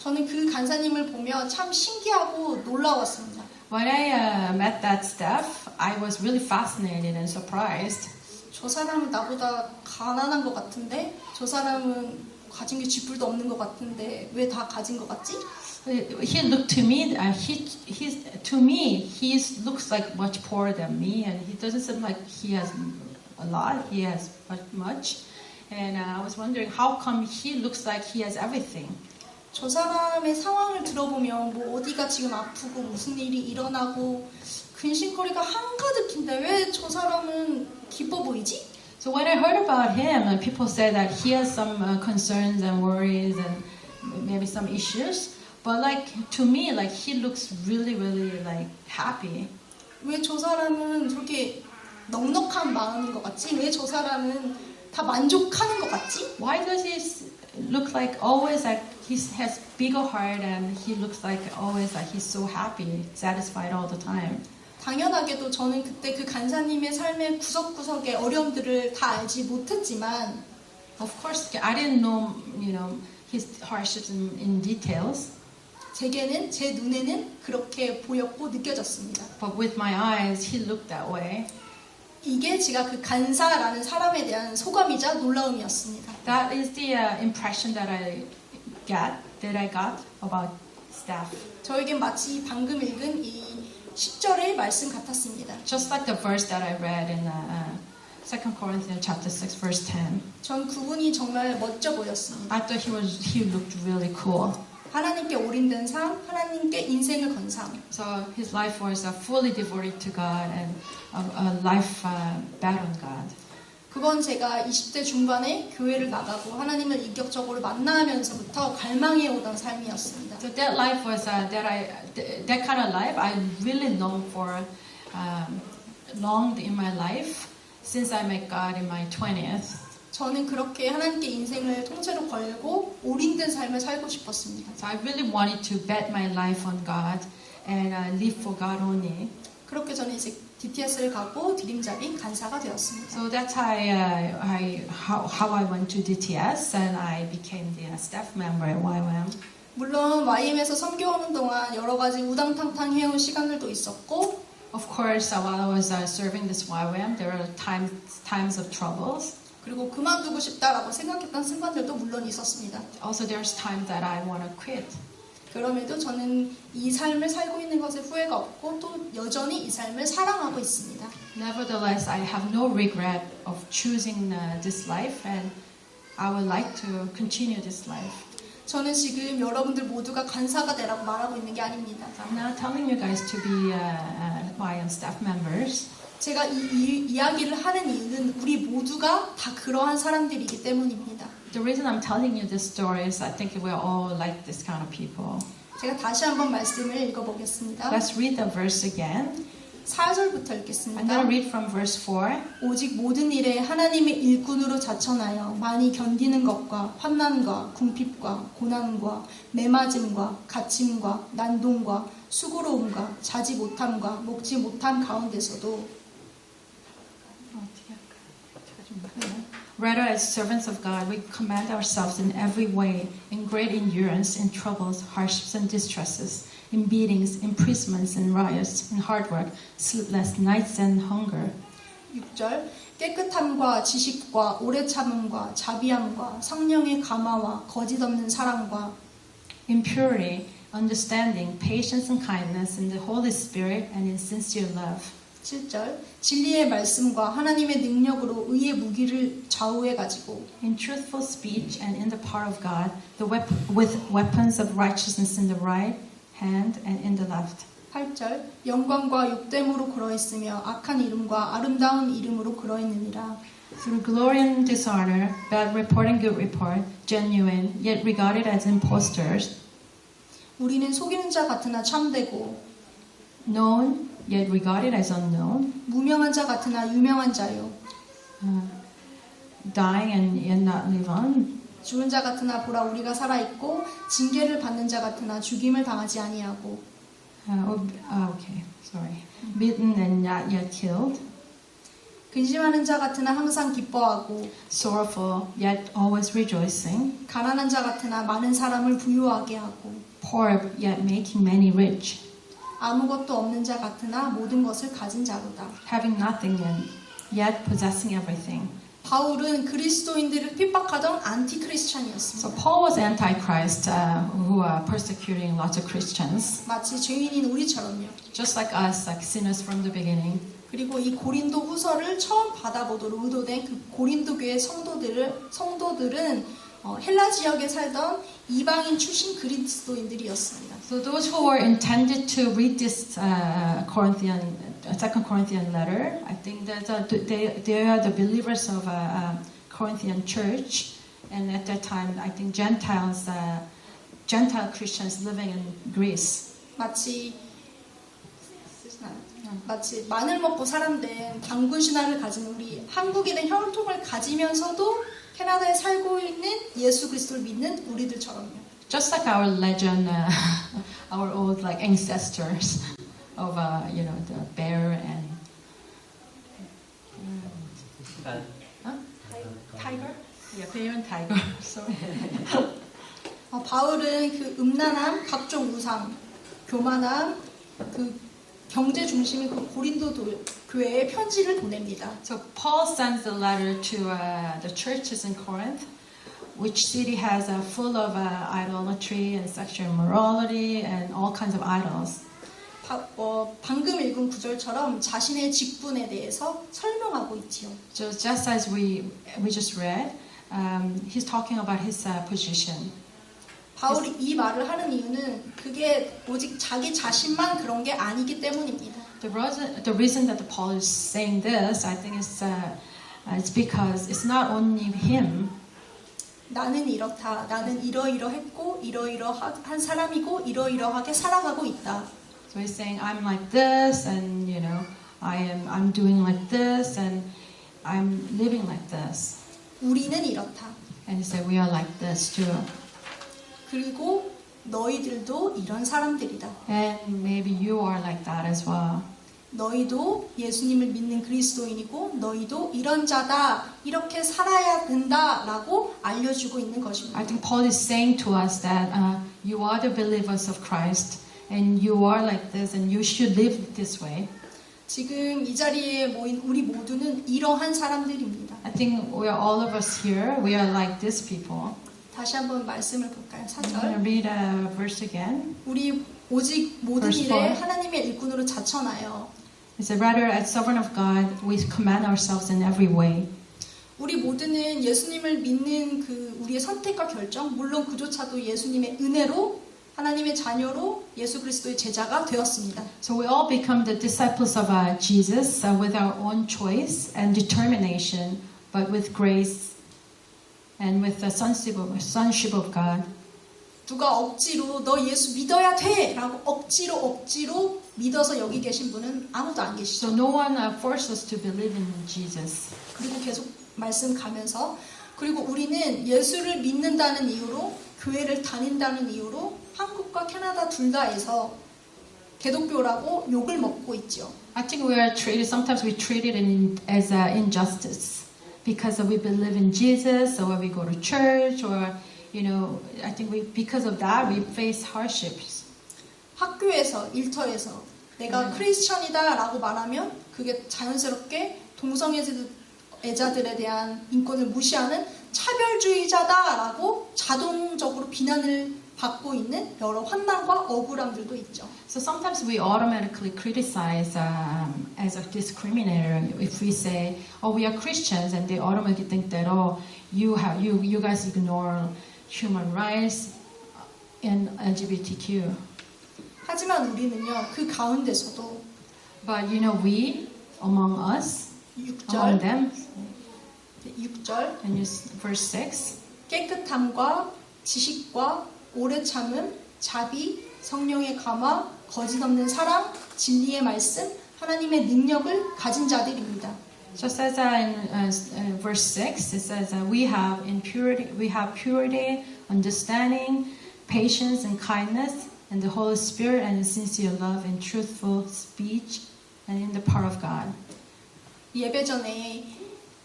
저는 그 간사님을 보며 참 신기하고 놀라웠습니다. When I met that staff, I was really fascinated and surprised. 저 사람은 나보다 가난한 것 같은데, 저 사람은 가진 게 쥐뿔도 없는 것 같은데 왜 다 가진 것 같지? He looked to me. to me, he looks like much poorer than me, and he doesn't seem like he has a lot. He has much. And I was wondering how come he looks like he has everything. 저 사람의 상황을 들어보면 뭐 어디가 지금 아프고 무슨 일이 일어나고 근심거리가 한가득인데 왜 저 사람은 기뻐 보이지? So when I heard about him, people say that he has some concerns and worries and maybe some issues. But like to me, like he looks really, really like happy. 왜 저 사람은 저렇게 넉넉한 마음인 것 같지? 왜 저 사람은 다 만족하는 것 같지? Why does he look like always like he has bigger heart and he looks like always like he's so happy, satisfied all the time? 당연하게도 저는 그때 그 간사님의 삶의 구석구석의 어려움들을 다 알지 못했지만 Of course, I didn't know, his hardships in details. 제게는 제 눈에는 그렇게 보였고 느껴졌습니다. But with my eyes, he looked that way. 이게 제가 그 간사라는 사람에 대한 소감이자 놀라움이었습니다. That is the impression that I got about staff. 저에겐 마치 방금 읽은 이 10절의 말씀 같았습니다. Just like the verse that I read in 2 Corinthians chapter 6, verse 10. 전 그분이 정말 멋져 보였습니다. I thought he looked really cool. 하나님께 올인된 삶, 하나님께 인생을 건 삶. So his life was fully devoted to God and a life bet on God. 그건 제가 20대 중반에 교회를 나가고 하나님을 인격적으로 만나면서부터 갈망해 오던 삶이었습니다. So that life was that kind of life I really longed for, longed in my life since I met God in my 20th. 저는 그렇게 하나님께 인생을 통째로 걸고 올인된 삶을 살고 싶었습니다. So I really wanted to bet my life on God and live for God only. 그렇게 저는 이제 DTS를 가고 드림잡이 간사가 되었습니다. So that's how I went to DTS and I became the staff member at YWAM. 물론 YM에서 섬겨오는 동안 여러 가지 우당탕탕 해온 시간들도 있었고 Of course, while I was serving this YWAM, there were times of troubles. 그리고 그만두고 싶다라고 생각했던 순간들도 물론 있었습니다. Also, there's times that I want to quit. 그럼에도 저는 이 삶을 살고 있는 것에 후회가 없고 또 여전히 이 삶을 사랑하고 있습니다. Nevertheless, I have no regret of choosing this life, and I would like to continue this life. 저는 지금 여러분들 모두가 간사가 되라고 말하고 있는 게 아닙니다. I'm not telling you guys to be YM staff members. 제가 이 이야기를 하는 이유는 우리 모두가 다 그러한 사람들이기 때문입니다. The reason I'm telling you this story is I think we're all like this kind of people. 제가 다시 한번 말씀을 읽어보겠습니다. Let's read the verse again. 4절부터 I'm 읽겠습니다. going to read from verse 4. 오직 모든 일에 하나님의 일꾼으로 자천하여 많이 견디는 것과 환난과 궁핍과 고난과 매맞음과 갇힘과 난동과 수고로움과 자지 못함과 먹지 못함 가운데서도 Rather, as servants of God, we commend ourselves in every way, in great endurance, in troubles, hardships, and distresses, in beatings, imprisonments, and riots, in hard work, sleepless nights, and hunger. 6절 깨끗함과 지식과 오래 참음과 자비함과 성령의 감화와 거짓 없는 사랑과 In purity, understanding, patience, and kindness, in the Holy Spirit, and in sincere love. 7절 진리의 말씀과 하나님의 능력으로 의의 무기를 좌우해 가지고 In truthful speech and in the power of God, with weapons of righteousness in the right hand and in the left. 8절 영광과 욕됨으로 그러했으며 악한 이름과 아름다운 이름으로 그러했느니라. Through glory and dishonor, bad report and good report, genuine, yet regarded as impostors, 우리는 속이는 자 같으나 참되고 known, yet regarded as unknown, 무명한 자 같으나 유명한 자요 dying and yet not live on, 죽은 자 같으나 보라 우리가 살아 있고 징계를 받는 자 같으나 죽임을 당하지 아니하고 beaten and not yet killed, 근심하는 자 같으나 항상 기뻐하고 sorrowful, yet always rejoicing, 가난한 자 같으나 많은 사람을 부유하게 하고 poor, yet making many rich, 아무것도 없는 자 같으나 모든 것을 가진 자로다. having nothing and yet possessing everything. 바울은 그리스도인들을 핍박하던 안티 크리스찬이었습니다. So Paul was anti-Christ, who are persecuting lots of Christians, 마치 죄인인 우리처럼요. just like us, like sinners from the beginning. 그리고 이 고린도 후서를 처음 받아보도록 의도된 그 고린도 교회 성도들은 헬라 지역에 살던 이방인 출신 그리스도인들이었습니다. So those who were intended to read this Second Corinthian letter, I think that they are the believers of Corinthian church, and at that time, I think Gentile Christians living in Greece. 마치 마늘 먹고 사람된 당군 신화를 가진 우리 한국인의 혈통을 가지면서도 캐나다에 살고 있는 예수 그리스도를 믿는 우리들처럼요. Just like our legend, our old like ancestors of the bear and tiger. Yeah, bear and tiger. Sorry. 바울은 그 음란함, 각종 우상, 교만함, 그 경제 중심인 그 고린도 교회에 편지를 보냅니다. So Paul sends a letter to the churches in Corinth, which city has full of idolatry and sexual immorality and all kinds of idols. 방금 읽은 구절처럼 자신의 직분에 대해서 설명하고 있지요. So just as we just read, he's talking about his position. 바울이 이 말을 하는 이유는 그게 오직 자기 자신만 그런 게 아니기 때문입니다. The reason that Paul is saying this, I think, is it's because it's not only him. 나는 이렇다. 나는 이러이러했고 이러이러한 사람이고 이러이러하게 살아가고 있다. So he's saying, I'm like this, and I'm doing like this, and I'm living like this. 우리는 이렇다. And he said, we are like this too. 그리고 너희들도 이런 사람들이다. And maybe you are like that as well. 너희도 예수님을 믿는 그리스도인이고 너희도 이런 자다. 이렇게 살아야 된다라고 알려주고 있는 것입니다. I think Paul is saying to us that you are the believers of Christ, and you are like this, and you should live this way. 지금 이 자리에 모인 우리 모두는 이러한 사람들입니다. I think we are all of us here. We are like these people. 다시 한번 말씀을 볼까요? I'm going to 4절. read a verse again. 우리 오직 모든 Verse 일에 4. 하나님의 일꾼으로 자천하여 It said, rather, as servant of God, we command ourselves in every way. 우리 모두는 예수님을 믿는 그 우리의 선택과 결정, 물론 그조차도 예수님의 은혜로 하나님의 자녀로 예수 그리스도의 제자가 되었습니다. So we all become the disciples of Jesus with our own choice and determination, but with grace and with the sonship of God. 누가 억지로 너 예수 믿어야 돼 라고 억지로 믿어서 여기 계신 분은 아무도 안 So 계시죠. no one forced us to believe in Jesus. 그리고 계속 말씀 가면서 그리고 우리는 예수를 믿는다는 이유로 교회를 다닌다는 이유로 한국과 캐나다 둘 다에서 개독교라고 욕을 먹고 있죠. I think we are treated, sometimes we treat it as injustice because we believe in Jesus or we go to church or, I think because of that we face hardships. 학교에서 일터에서 내가 크리스천이다 라고 말하면 그게 자연스럽게 동성애자들에 대한 인권을 무시하는 차별주의자다 라고 자동적으로 비난을 받고 있는 여러 환난과 억울함들도 있죠. So sometimes we automatically criticize as a discriminator if we say, "Oh, we are Christians," and they automatically think that, "Oh, you guys ignore human rights and LGBTQ." 하지만 우리는요 그 가운데서도 But we among us, among 6절 them, 6절 and verse 6. 깨끗함과 지식과 오래 참음, 자비, 성령의 감화, 거짓 없는 사랑, 진리의 말씀, 하나님의 능력을 가진 자들입니다. Just as in verse 6, it says we have purity, understanding, patience, and kindness, and the Holy Spirit, and sincere love, and truthful speech, and in the power of God. 예배 전에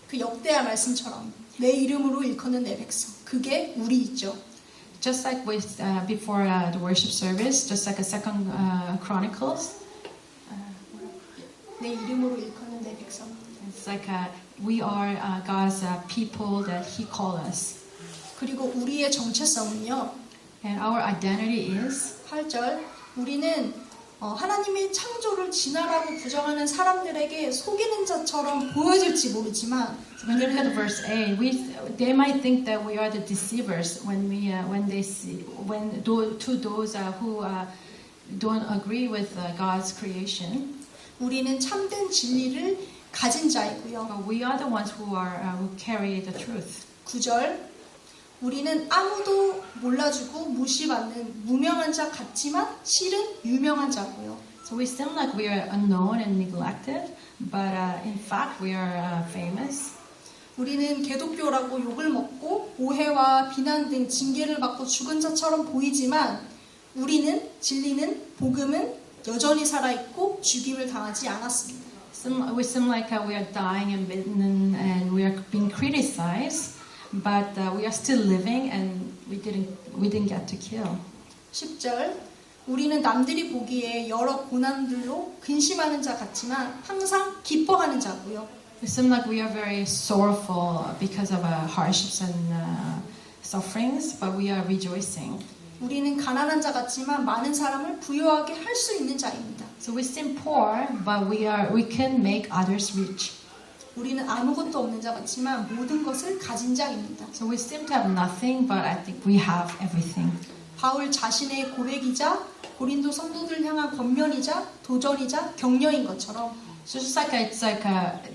그 역대하 말씀처럼 내 이름으로 일컫는 내 백성, 그게 우리이죠. Just like with before the worship service, just like a Second Chronicles, 내 이름으로 일컫는 내 백성. it's like we are God's people that He called us. 그리고 우리의 정체성은요. And our identity is 8절 우리는 하나님의 창조를 진화라고 부정하는 사람들에게 속이는 자처럼 보여질지 모르지만 so when you look at verse 8, they might think that we are the deceivers when to those who don't agree with God's creation. 우리는 참된 진리를 가진 자이고요. But we are the ones who carry the truth. 9절 우리는 아무도 몰라주고 무시받는 무명한 자 같지만 실은 유명한 자고요. So we seem like we are unknown and neglected, but in fact we are famous. 우리는 개독교라고 욕을 먹고 오해와 비난 등 징계를 받고 죽은 자처럼 보이지만 우리는 진리는 복음은 여전히 살아있고 죽임을 당하지 않았습니다. We seem like we are dying and beaten and we are being criticized, but we are still living and we didn't get to kill. 10절 우리는 남들이 보기에 여러 고난들로 근심하는 자 같지만 항상 기뻐하는 자고요. We seem like we are very sorrowful because of hardships and sufferings, but we are rejoicing. 우리는 가난한 자 같지만 많은 사람을 부유하게 할 수 있는 자입니다. So we seem poor, but we can make others rich. 우리는 아무것도 없는 자 같지만 모든 것을 가진 자입니다. So we seem to have nothing, but I think we have everything. 바울 자신의 고백이자 고린도 성도들 향한 권면이자 도전이자 격려인 것처럼 So just like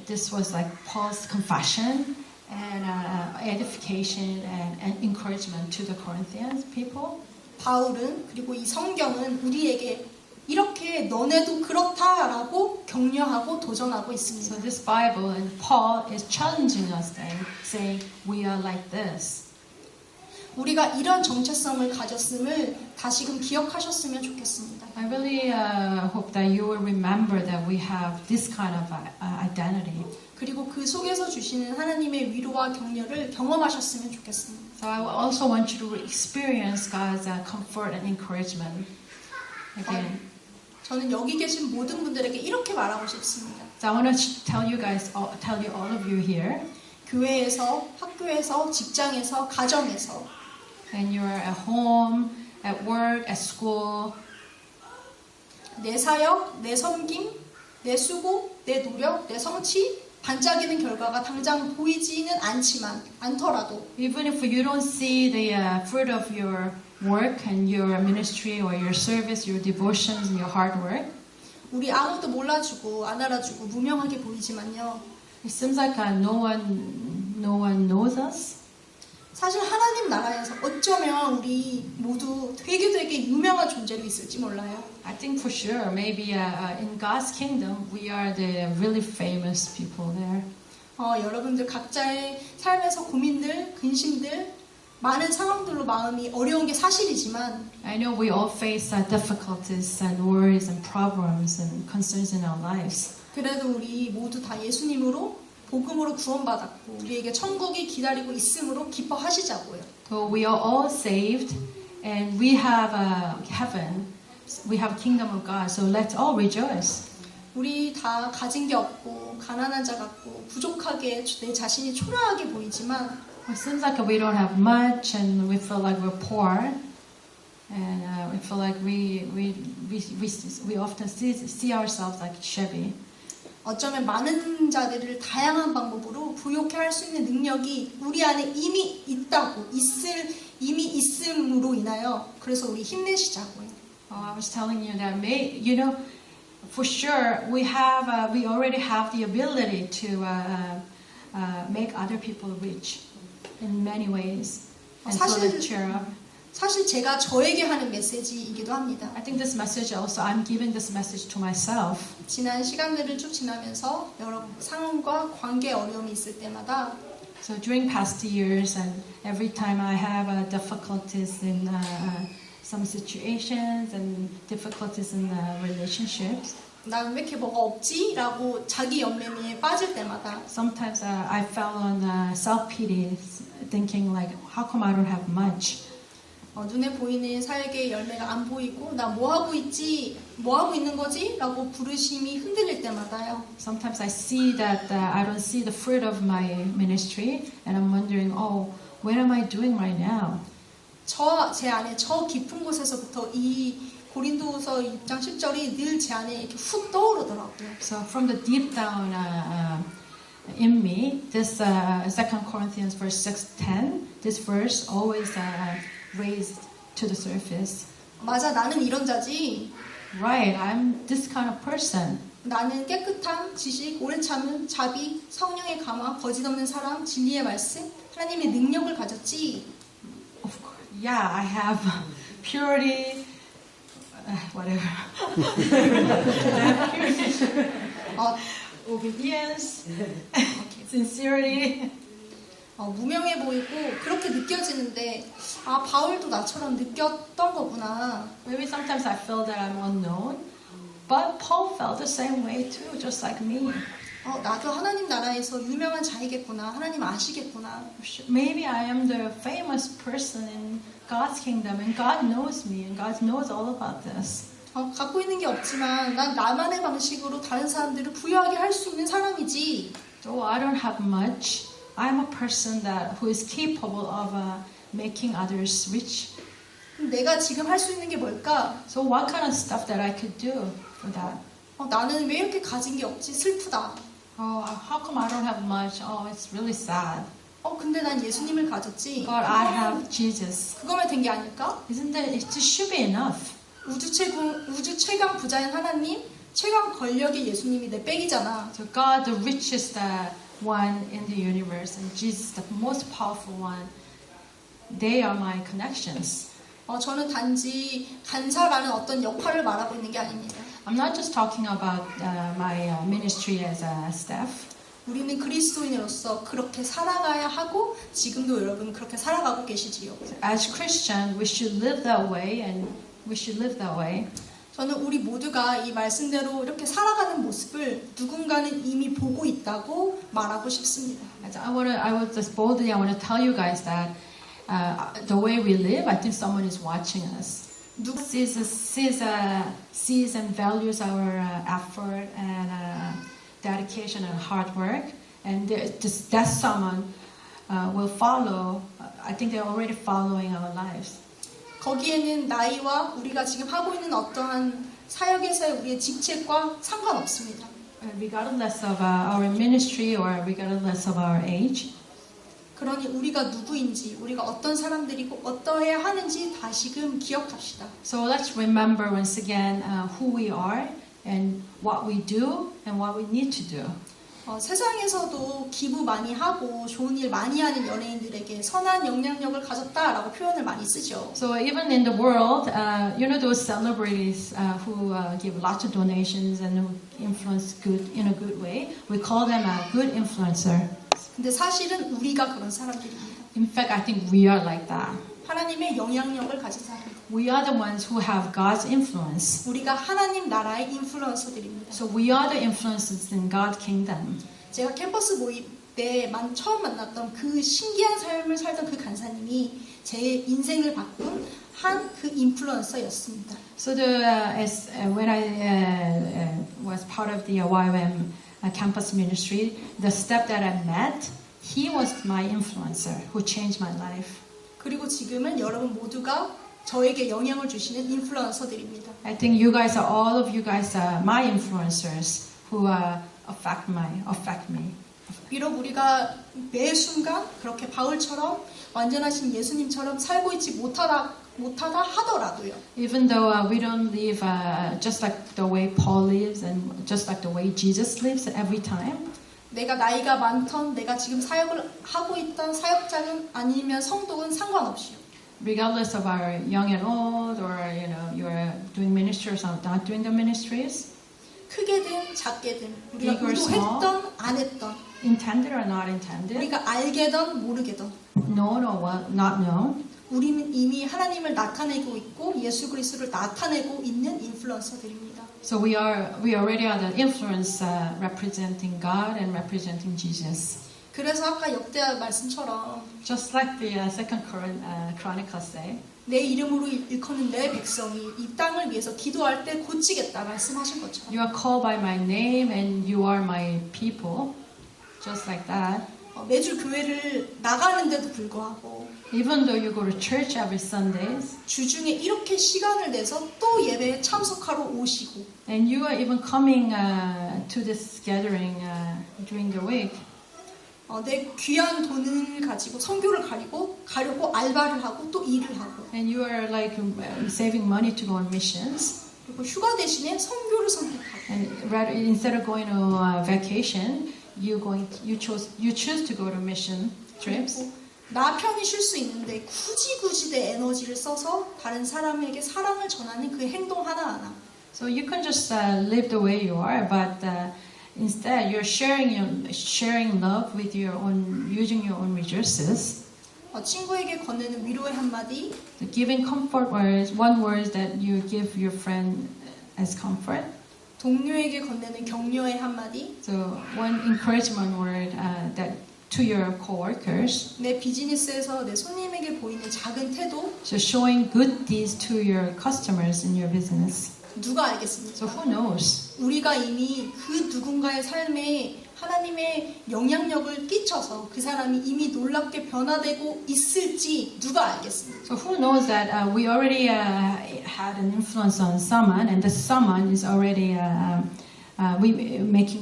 this was like Paul's confession and edification and encouragement to the Corinthians people. 바울은 그리고 이 성경은 우리에게 이렇게 너네도 그렇다라고 격려하고 도전하고 있습니다. So this Bible and Paul is challenging us and saying we are like this. 우리가 이런 정체성을 가졌음을 다시금 기억하셨으면 좋겠습니다. I really hope that you will remember that we have this kind of identity. 그리고 그 속에서 주시는 하나님의 위로와 격려를 경험하셨으면 좋겠습니다. So I also want you to experience God's comfort and encouragement again. 저는 여기 계신 모든 분들에게 이렇게 말하고 싶습니다. So I want to tell you all of you here, 교회에서, 학교에서, 직장에서, 가정에서 and you're at home, at work, at school. 내 사역, 내 섬김, 내 수고, 내 노력, 내 성취 반짝이는 결과가 당장 보이지는 않더라도 Even if you don't see the fruit of your work and your ministry or your service, your devotions and your hard work, 우리 아무도 몰라주고 안 알아주고 무명하게 보이지만요. it seems like no one knows us. 사실 하나님 나라에서 어쩌면 우리 모두 되게 유명한 존재로 있을지 몰라요. I think for sure, maybe in God's kingdom, we are the really famous people there. 여러분들 각자의 삶에서 고민들, 근심들, 많은 상황들로 마음이 어려운 게 사실이지만 I know we all face difficulties and worries and problems and concerns in our lives. 그래도 우리 모두 다 예수님으로 복음으로 구원받았고 우리에게 천국이 기다리고 있음으로 기뻐하시자고요. So we are all saved and we have heaven. We have kingdom of God. So let's all rejoice. 우리 다 가진 게 없고 가난한 자 같고 부족하게 내 자신이 초라하게 보이지만 It seems like we don't have much and we feel like we're poor. And we feel like we often see ourselves like shabby. 어쩌면 많은 자들을 다양한 방법으로 부욕해 할 수 있는 능력이 우리 안에 이미 이미 있음으로 인하여 그래서 우리 힘내시자고요. I was telling you that for sure we already have the ability to make other people rich in many ways and so let's cheer up. 사실 제가 저에게 하는 메시지이기도 합니다. I think this message also I'm giving this message to myself. 지난 시간들을 쭉 지나면서 여러 상황과 관계 어려움이 있을 때마다 So during past years and every time I have difficulties in some situations and difficulties in relationships. 난 왜 이렇게 뭐가 없지? 라고 자기 연매미에 빠질 때마다 Sometimes I fell on self-pity thinking like how come I don't have much? 눈에 보이는 사역의 열매가 안 보이고 나 뭐 하고 있지? 뭐 하고 있는 거지? 라고 부르심이 흔들릴 때마다요. Sometimes I see that I don't see the fruit of my ministry, and I'm wondering, oh, what am I doing right now? 제 안에 저 깊은 곳에서부터 이 고린도후서 6장 10절이 늘 제 안에 이렇게 훅 떠오르더라고요. So from the deep down in me, this 2 Corinthians verse 6:10, this verse always raised to the surface. 맞아, 나는 이런 자지. Right, I'm this kind of person. 나는 깨끗함, 지식, 오래 참음, 자비, 성령의 감화, 거짓 없는 사랑, 진리의 말씀, 하나님의 능력을 가졌지. Of course, yeah, I have purity, whatever. 어, Obedience, sincerity. 무명해 보이고 그렇게 느껴지는데 아, 바울도 나처럼 느꼈던 거구나. Maybe sometimes I feel that I'm unknown, but Paul felt the same way too, just like me. 나도 하나님 나라에서 유명한 자이겠구나. 하나님 아시겠구나. Maybe I am the famous person in God's kingdom, and God knows me, and God knows all about this. 갖고 있는 게 없지만 난 나만의 방식으로 다른 사람들을 부유하게 할 수 있는 사람이지. Though I don't have much, I'm a person who is capable of making others rich. 내가 지금 할 수 있는 게 뭘까? So what kind of stuff that I could do for that? 나는 왜 이렇게 가진 게 없지? 슬프다. Oh, how come I don't have much? Oh, it's really sad. 근데 난 예수님을 가졌지. But I have Jesus. 그거면 된 게 아닐까? Isn't that it just should be enough? 우주 최강 부자인 하나님, 최강 권력의 예수님이 내 백이잖아. So God, the richest one in the universe, and Jesus, the most powerful one, they are my connections. 저는 단지 간사라는 어떤 역할을 말하고 있는 게 아닙니다. I'm not just talking about my ministry as a staff. 우리는 그리스도인으로서 그렇게 살아가야 하고 지금도 여러분 그렇게 살아가고 계시지요. As Christian, we should live that way, and we should live that way. 저는 우리 모두가 이 말씀대로 이렇게 살아가는 모습을 누군가는 이미 보고 있다고 말하고 싶습니다. I would just boldly, I want to tell you guys that the way we live, I think someone is watching us. Sees and values our effort and dedication and hard work, and that someone will follow. I think they're already following our lives. 거기에는 나이와 우리가 지금 하고 있는 어떠한 사역에서의 우리의 직책과 상관없습니다. Regardless of our ministry or regardless of our age. 그러니 우리가 누구인지, 우리가 어떤 사람들이고 어떠해야 하는지 다시금 기억합시다. So let's remember once again who we are and what we do and what we need to do. 세상에서도 기부 많이 하고 좋은 일 많이 하는 연예인들에게 선한 영향력을 가졌다라고 표현을 많이 쓰죠. So even in the world, those celebrities who give lots of donations and who influence good in a good way, we call them a good influencer. 근데 사실은 우리가 그런 사람들입니다. In fact, I think we are like that. 하나님의 영향력을 가진 사람. We are the ones who have God's influence. 우리가 하나님 나라의 인플루언서들입니다. So we are the influencers in God's kingdom. 제가 캠퍼스 모임 때 처음 만났던 그 신기한 삶을 살던 그 간사님이 제 인생을 바꾼 한 그 인플루언서였습니다. So when I was part of the YWAM campus ministry, the step that I met, he was my influencer who changed my life. 그리고 지금은 여러분 모두가 저에게 영향을 주시는 인플루언서들입니다. I think all of you guys are my influencers who affect me. 비록 우리가 매 순간 그렇게 바울처럼 완전하신 예수님처럼 살고 있지 못하다 하더라도요. Even though we don't live just like the way Paul lives and just like the way Jesus lives every time. 내가 나이가 많던, 내가 지금 사역을 하고 있던 사역자는 아니면 성도는 상관없이요. Regardless of our young and old, or you're doing ministries or not doing the ministries, 크게든 작게든 우리가 Big or small. 의도했던 안 했던, intended or not intended, 우리가 알게든 모르게든 known or not known, 우리는 이미 하나님을 나타내고 있고 예수 그리스도를 나타내고 있는 인플루언서들입니다. so we already are the influence representing God and representing Jesus. 그래서 아까 역대하 말씀처럼 Just like the Second Chronicles say, 내 이름으로 일컫는 내 백성이 이 땅을 위해서 기도할 때 고치겠다 말씀하신 것처럼 you are called by my name and you are my people. Just like that. 매주 교회를 나가는데도 불구하고 Even though you go to church every Sundays, 주중에 이렇게 시간을 내서 또 예배에 참석하러 오시고 and you are even coming to this gathering during the week, 내 귀한 돈을 가지고 선교를 가려고 알바를 하고 또 일을 하고 and you are like saving money to go on missions, 그리고 휴가 대신에 선교를 선택하고 and rather instead of going to vacation, you choose to go to mission trips. 나 편히 쉴 수 있는데 굳이 내 에너지를 써서 다른 사람에게 사랑을 전하는 그 행동 하나하나 So you can just live the way you are, but instead you're sharing love with your own, using your own resources. 친구에게 건네는 위로의 한마디 So giving comfort words, one word that you give your friend as comfort. 동료에게 건네는 격려의 한마디 So one encouragement word that to your coworkers. 내 비즈니스에서 내 손님에게 보이는 작은 태도 So showing good deeds to your customers in your business. 누가 알겠습니까? So who knows? 우리가 이미 그 누군가의 삶에 하나님의 영향력을 끼쳐서 그 사람이 이미 놀랍게 변화되고 있을지 누가 알겠습니까? So who knows that we already had an influence on someone, and the someone is already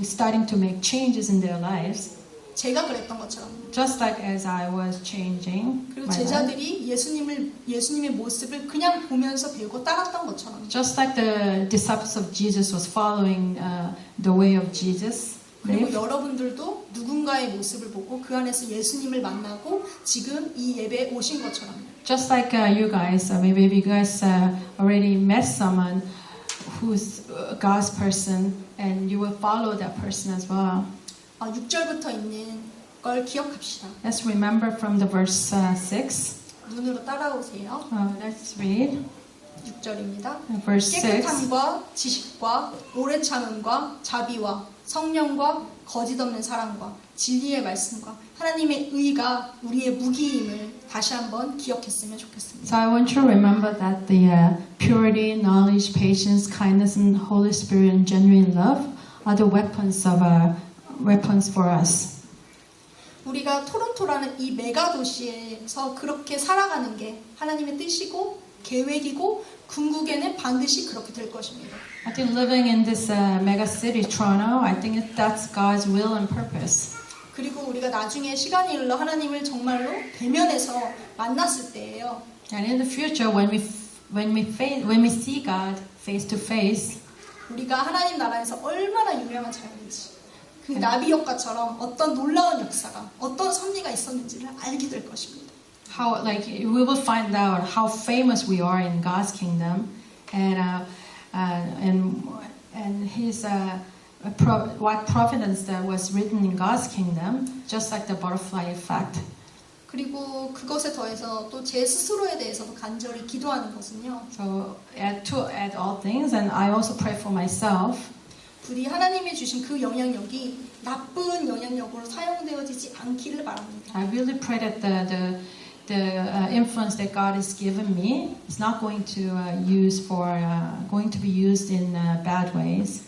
starting to make changes in their lives, 제가 그랬던 것처럼 just like as I was changing 그리고 my life. 제자들이 예수님의 모습을 그냥 보면서 배우고 따랐던 것처럼 Just like the disciples of Jesus was following the way of Jesus. 그리고 lived. 여러분들도 누군가의 모습을 보고 그 안에서 예수님을 만나고 지금 이 예배에 오신 것처럼 Just like you guys, maybe you guys already met someone who's a God's person, and you will follow that person as well. 6절부터 있는 걸 기억합시다. Let's remember from the verse 6. 눈으로 따라오세요. Let's read 6절입니다. verse 6. 깨끗함과 지식과 오래 참음과 자비와 성령과 거짓 없는 사랑과 진리의 말씀과 하나님의 의가 우리의 무기임을 다시 한번 기억했으면 좋겠습니다. So I want you to remember that the purity, knowledge, patience, kindness, and Holy Spirit and genuine love are the weapons for us. 우리가 토론토라는 이 메가 도시에서 그렇게 살아가는 게 하나님의 뜻이고 계획이고 궁극에는 반드시 그렇게 될 것입니다. I think living in this mega city, Toronto, I think that's God's will and purpose. 그리고 우리가 나중에 시간이 흘러 하나님을 정말로 대면해서 만났을 때예요. And in the future, when we see God face to face, 우리가 하나님 나라에서 얼마나 유명한 자였는지 그 나비 효과처럼 어떤 놀라운 역사가 어떤 섭리가 있었는지를 알게 될 것입니다. how we will find out how famous we are in God's kingdom, and His what providence that was written in God's kingdom, just like the butterfly effect. 그리고 그것에 더해서 또 제 스스로에 대해서도 간절히 기도하는 것은요. So add all things, and I also pray for myself. 부디 하나님이 주신 그 영향력이 나쁜 영향력으로 사용되어지지 않기를 바랍니다. I really pray that the influence that God has given me is not going to be used in bad ways.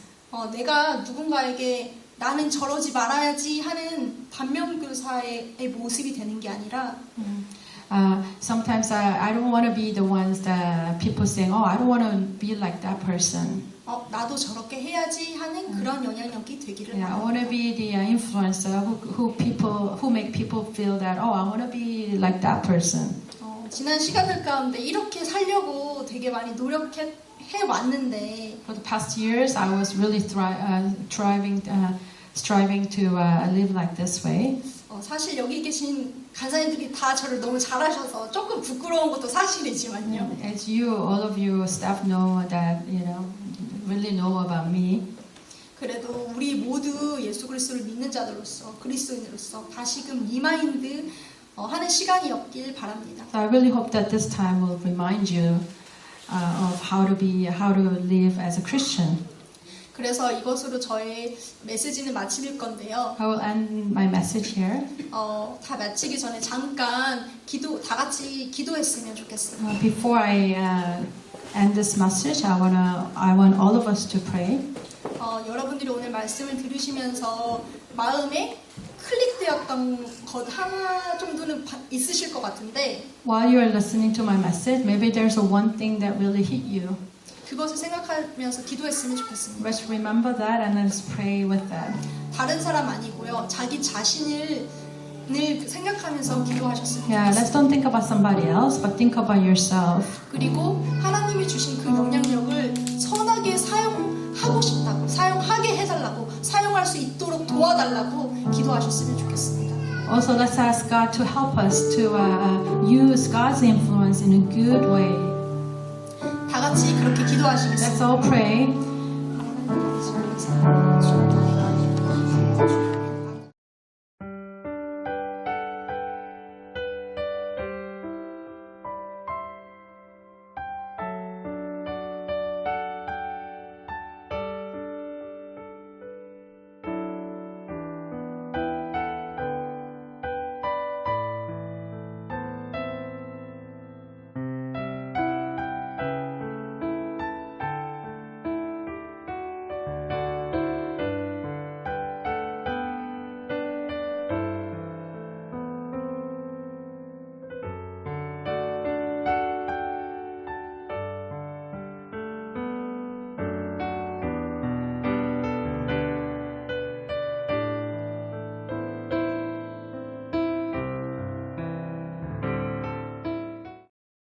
내가 누군가에게 나는 저러지 말아야지 하는 반면교사의 모습이 되는 게 아니라 Sometimes I don't want to be the ones that people saying, oh, I don't want to be like that person. 나도 저렇게 해야지 하는 그런 영향력이 되기를 Yeah, I 바랍니다. want to be the influencer who make people feel that, oh, I want to be like that person. 지난 시간들 가운데 이렇게 살려고 되게 많이 노력해 왔는데 For the past years, I was really striving to live like this way. 사실 여기 계신 간사님들이 다 저를 너무 잘하셔서 조금 부끄러운 것도 사실이지만요. As all of you staff know that, really know about me. 그래도 우리 모두 예수 그리스도를 믿는 자들로서 그리스도인으로서 다시금 리마인드 하는 시간이었길 바랍니다. So I really hope that this time will remind you of how to live as a Christian. 그래서 이것으로 저의 메시지는 마칠 건데요. I will end my message here. 다 마치기 전에 잠깐 다 같이 기도했으면 좋겠어요. Before I end this message, I want all of us to pray. 여러분들이 오늘 말씀을 들으시면서 마음에 클릭되었던 것 하나 정도는 있으실 것 같은데 While you are listening to my message, maybe there's one thing that really hit you. 그것을 생각하면서 기도했으면 좋겠습니다. Let's remember that and let's pray with that. 다른 사람 아니고요. 자기 자신을 늘 생각하면서 기도하셨으면 Yeah, let's 좋겠습니다. don't think about somebody else, but think about yourself. 그리고 하나님이 주신 그 영향력을 선하게 사용하고 싶다고, 사용하게 해달라고, 사용할 수 있도록 도와달라고 기도하셨으면 좋겠습니다. Also, let's ask God to help us to use God's influence in a good way. 다 같이 그렇게 기도하시겠습니다. Let's all pray.